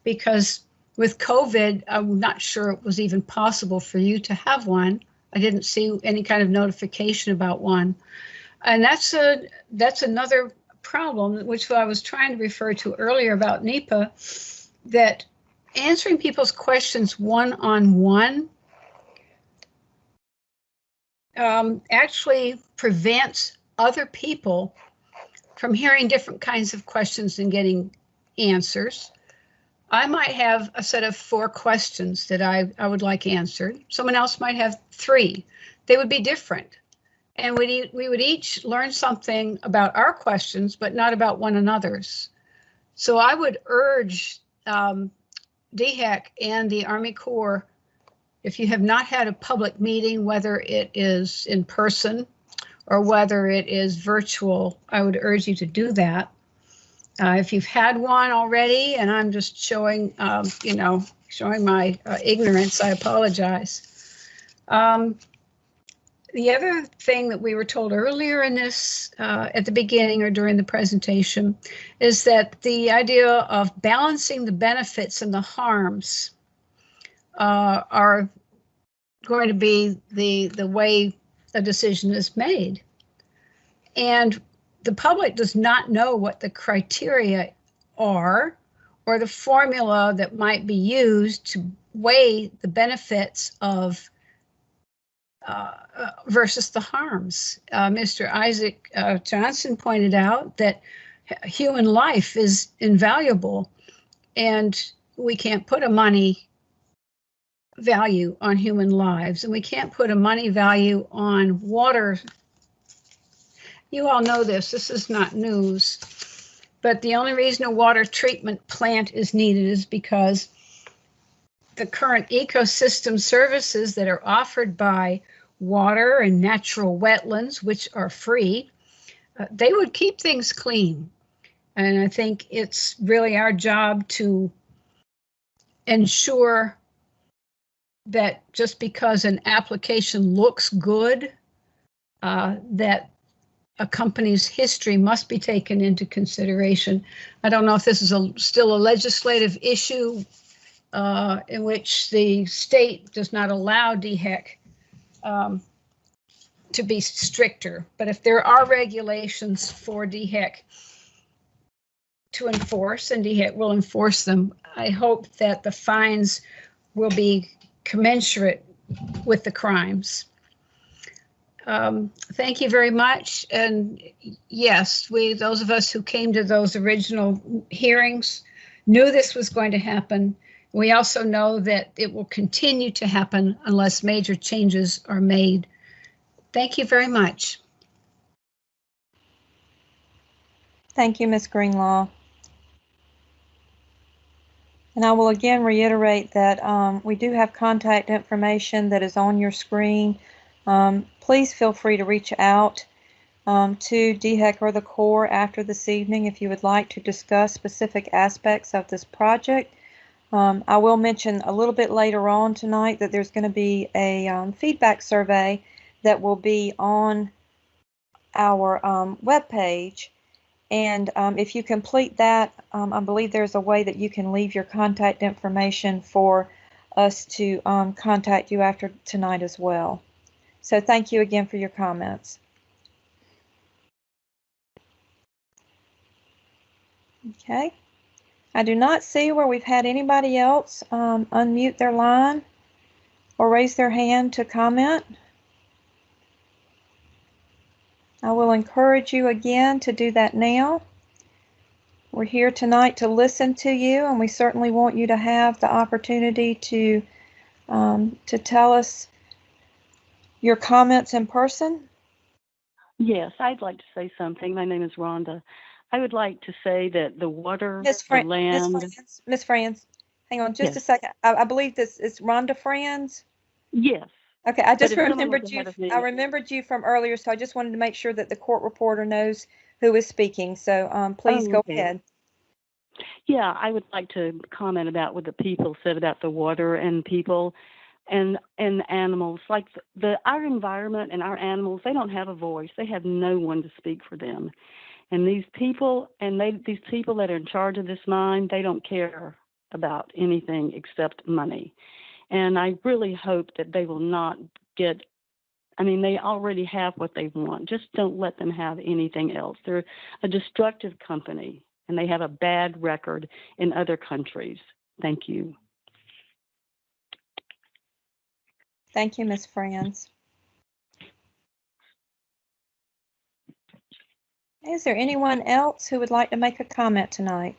because with COVID, I'm not sure it was even possible for you to have one. I didn't see any kind of notification about one. And that's another problem, which I was trying to refer to earlier about NEPA, that answering people's questions one-on-one actually prevents other people from hearing different kinds of questions and getting answers. I might have a set of 4 questions that I would like answered. Someone else might have 3. They would be different. And we would each learn something about our questions, but not about one another's. So I would urge DHEC and the Army Corps, if you have not had a public meeting, whether it is in person or whether it is virtual, I would urge you to do that. If you've had one already, and I'm just showing my ignorance, I apologize. The other thing that we were told earlier in this, at the beginning or during the presentation, is that the idea of balancing the benefits and the harms are going to be the way a decision is made. And the public does not know what the criteria are or the formula that might be used to weigh the benefits of versus the harms. Mr. Isaac Johnson pointed out that human life is invaluable, and we can't put a money value on human lives, and we can't put a money value on water. You all know this. This is not news. But the only reason a water treatment plant is needed is because the current ecosystem services that are offered by water and natural wetlands, which are free, they would keep things clean. And I think it's really our job to ensure that just because an application looks good, that a company's history must be taken into consideration. I don't know if this is still a legislative issue in which the state does not allow DHEC to be stricter, but if there are regulations for DHEC to enforce, and DHEC will enforce them, I hope that the fines will be commensurate with the crimes. Thank you very much. And yes, those of us who came to those original hearings knew this was going to happen. We also know that it will continue to happen unless major changes are made. Thank you very much. Thank you, Ms. Greenlaw. And I will again reiterate that we do have contact information that is on your screen. Please feel free to reach out to DHEC or the Corps after this evening if you would like to discuss specific aspects of this project. I will mention a little bit later on tonight that there's going to be a feedback survey that will be on our webpage. And if you complete that, I believe there's a way that you can leave your contact information for us to contact you after tonight as well. So thank you again for your comments. Okay. I do not see where we've had anybody else unmute their line or raise their hand to comment. I will encourage you again to do that now. We're here tonight to listen to you, and we certainly want you to have the opportunity to tell us your comments in person. Yes, I'd like to say something. My name is Rhonda. I would like to say that the water, the land. Miss Franz, hang on just a second. I believe this is Rhonda Franz. Yes. Okay, I just remembered you. I remembered you from earlier, so I just wanted to make sure that the court reporter knows who is speaking. So please go ahead. Yeah, I would like to comment about what the people said about the water and people and animals. Like our environment and our animals, they don't have a voice. They have no one to speak for them. And these people these people that are in charge of this mine, they don't care about anything except money. And I really hope that they will not get, they already have what they want. Just don't let them have anything else. They're a destructive company, and they have a bad record in other countries. Thank you. Thank you, Ms. Franz. Is there anyone else who would like to make a comment tonight?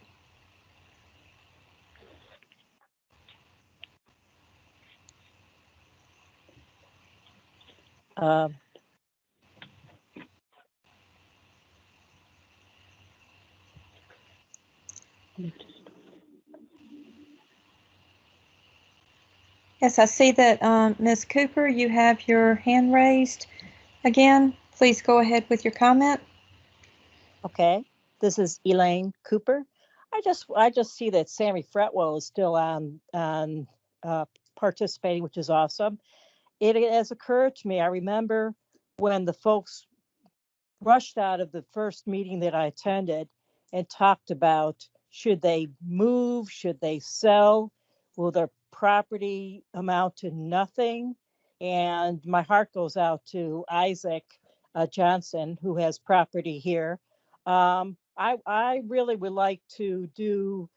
Yes, I see that Ms. Cooper, you have your hand raised again. Please go ahead with your comment. Okay, this is Elaine Cooper. I just see that Sammy Fretwell is still on participating, which is awesome. It has occurred to me, I remember when the folks rushed out of the first meeting that I attended and talked about, should they move, should they sell, will their property amount to nothing? And my heart goes out to Isaac Johnson, who has property here. I really would like to do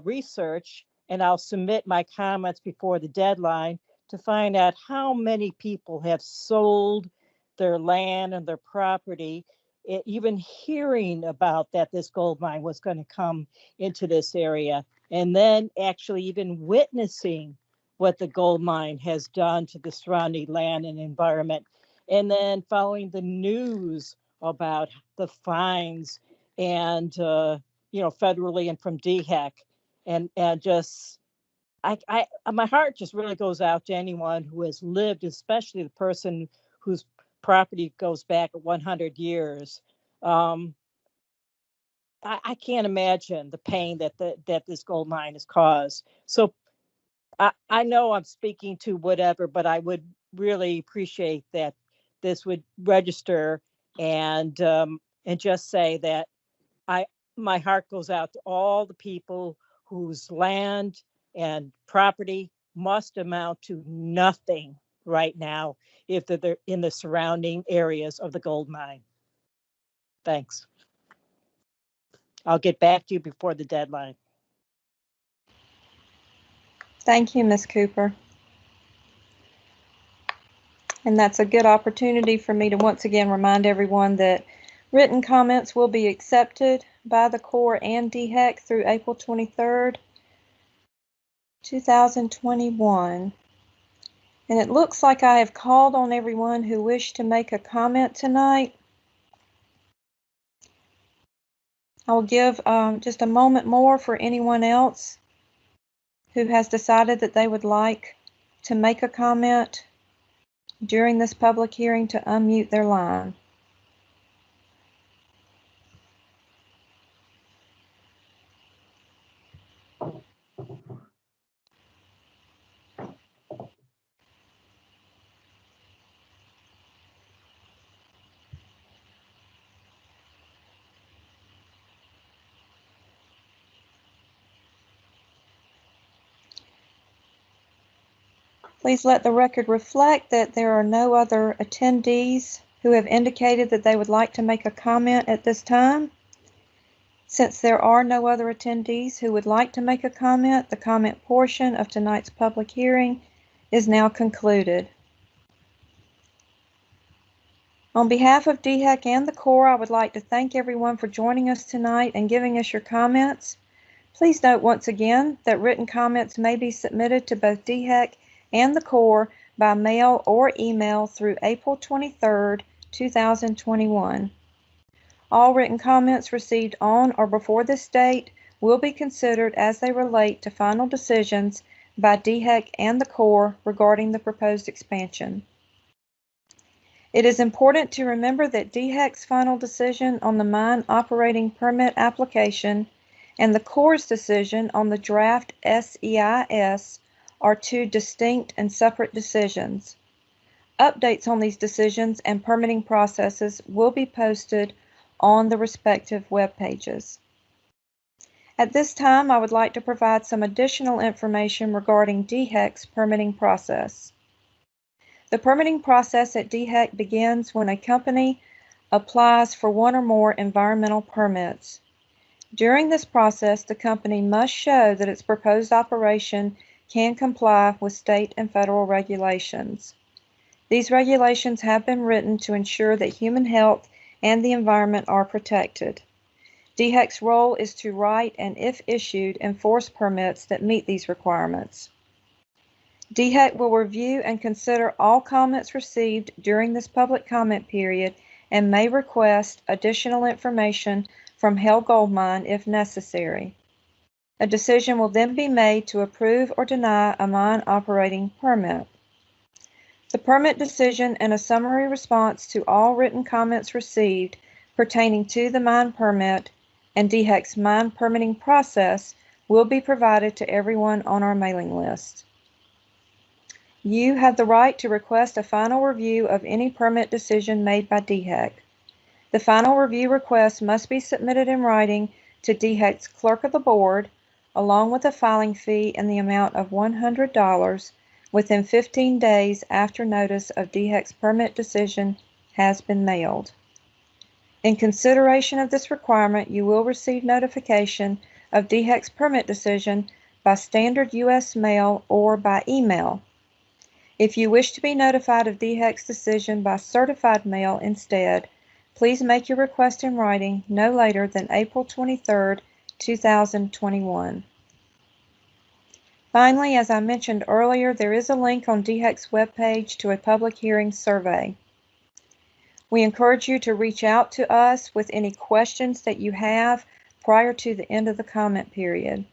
research, and I'll submit my comments before the deadline to find out how many people have sold their land and their property, even hearing about that this gold mine was going to come into this area, and then actually even witnessing what the gold mine has done to the surrounding land and environment. And then following the news about the fines and, federally and from DHEC, and just, my heart just really goes out to anyone who has lived, especially the person whose property goes back 100 years. I can't imagine the pain that this gold mine has caused. So I know I'm speaking to whatever, but I would really appreciate that this would register, and just say that I my heart goes out to all the people whose land and property must amount to nothing right now if they're in the surrounding areas of the gold mine. Thanks. I'll get back to you before the deadline. Thank you, Ms. Cooper. And that's a good opportunity for me to once again remind everyone that written comments will be accepted by the Corps and DHEC through April 23rd, 2021. And it looks like I have called on everyone who wished to make a comment tonight. I will give just a moment more for anyone else who has decided that they would like to make a comment during this public hearing to unmute their line. Please let the record reflect that there are no other attendees who have indicated that they would like to make a comment at this time. Since there are no other attendees who would like to make a comment, the comment portion of tonight's public hearing is now concluded. On behalf of DHEC and the Corps, I would like to thank everyone for joining us tonight and giving us your comments. Please note once again that written comments may be submitted to both DHEC and the Corps by mail or email through April 23rd, 2021. All written comments received on or before this date will be considered as they relate to final decisions by DHEC and the Corps regarding the proposed expansion. It is important to remember that DHEC's final decision on the mine operating permit application and the Corps' decision on the draft SEIS are two distinct and separate decisions. Updates on these decisions and permitting processes will be posted on the respective web pages. At this time, I would like to provide some additional information regarding DHEC's permitting process. The permitting process at DHEC begins when a company applies for one or more environmental permits. During this process, the company must show that its proposed operation can comply with state and federal regulations. These regulations have been written to ensure that human health and the environment are protected. DHEC's role is to write and, if issued, enforce permits that meet these requirements. DHEC will review and consider all comments received during this public comment period and may request additional information from Haile Gold Mine if necessary. A decision will then be made to approve or deny a mine operating permit. The permit decision and a summary response to all written comments received pertaining to the mine permit and DHEC's mine permitting process will be provided to everyone on our mailing list. You have the right to request a final review of any permit decision made by DHEC. The final review request must be submitted in writing to DHEC's Clerk of the Board, along with a filing fee in the amount of $100 within 15 days after notice of DHEC's permit decision has been mailed. In consideration of this requirement, you will receive notification of DHEC's permit decision by standard U.S. mail or by email. If you wish to be notified of DHEC's decision by certified mail instead, please make your request in writing no later than April 23rd, 2021. Finally, as I mentioned earlier, there is a link on DHEC's webpage to a public hearing survey. We encourage you to reach out to us with any questions that you have prior to the end of the comment period.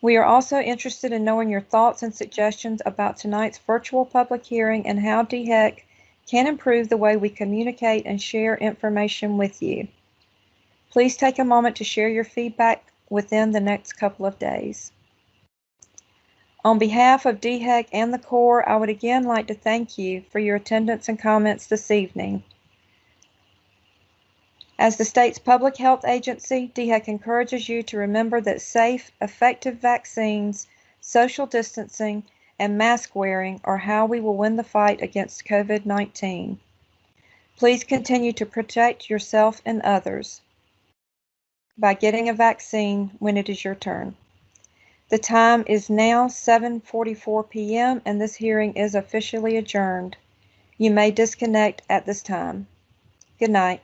We are also interested in knowing your thoughts and suggestions about tonight's virtual public hearing and how DHEC can improve the way we communicate and share information with you. Please take a moment to share your feedback within the next couple of days. On behalf of DHEC and the Corps, I would again like to thank you for your attendance and comments this evening. As the state's public health agency, DHEC encourages you to remember that safe, effective vaccines, social distancing, and mask wearing are how we will win the fight against COVID-19. Please continue to protect yourself and others by getting a vaccine when it is your turn. The time is now 7:44 p.m. and this hearing is officially adjourned. You may disconnect at this time. Good night.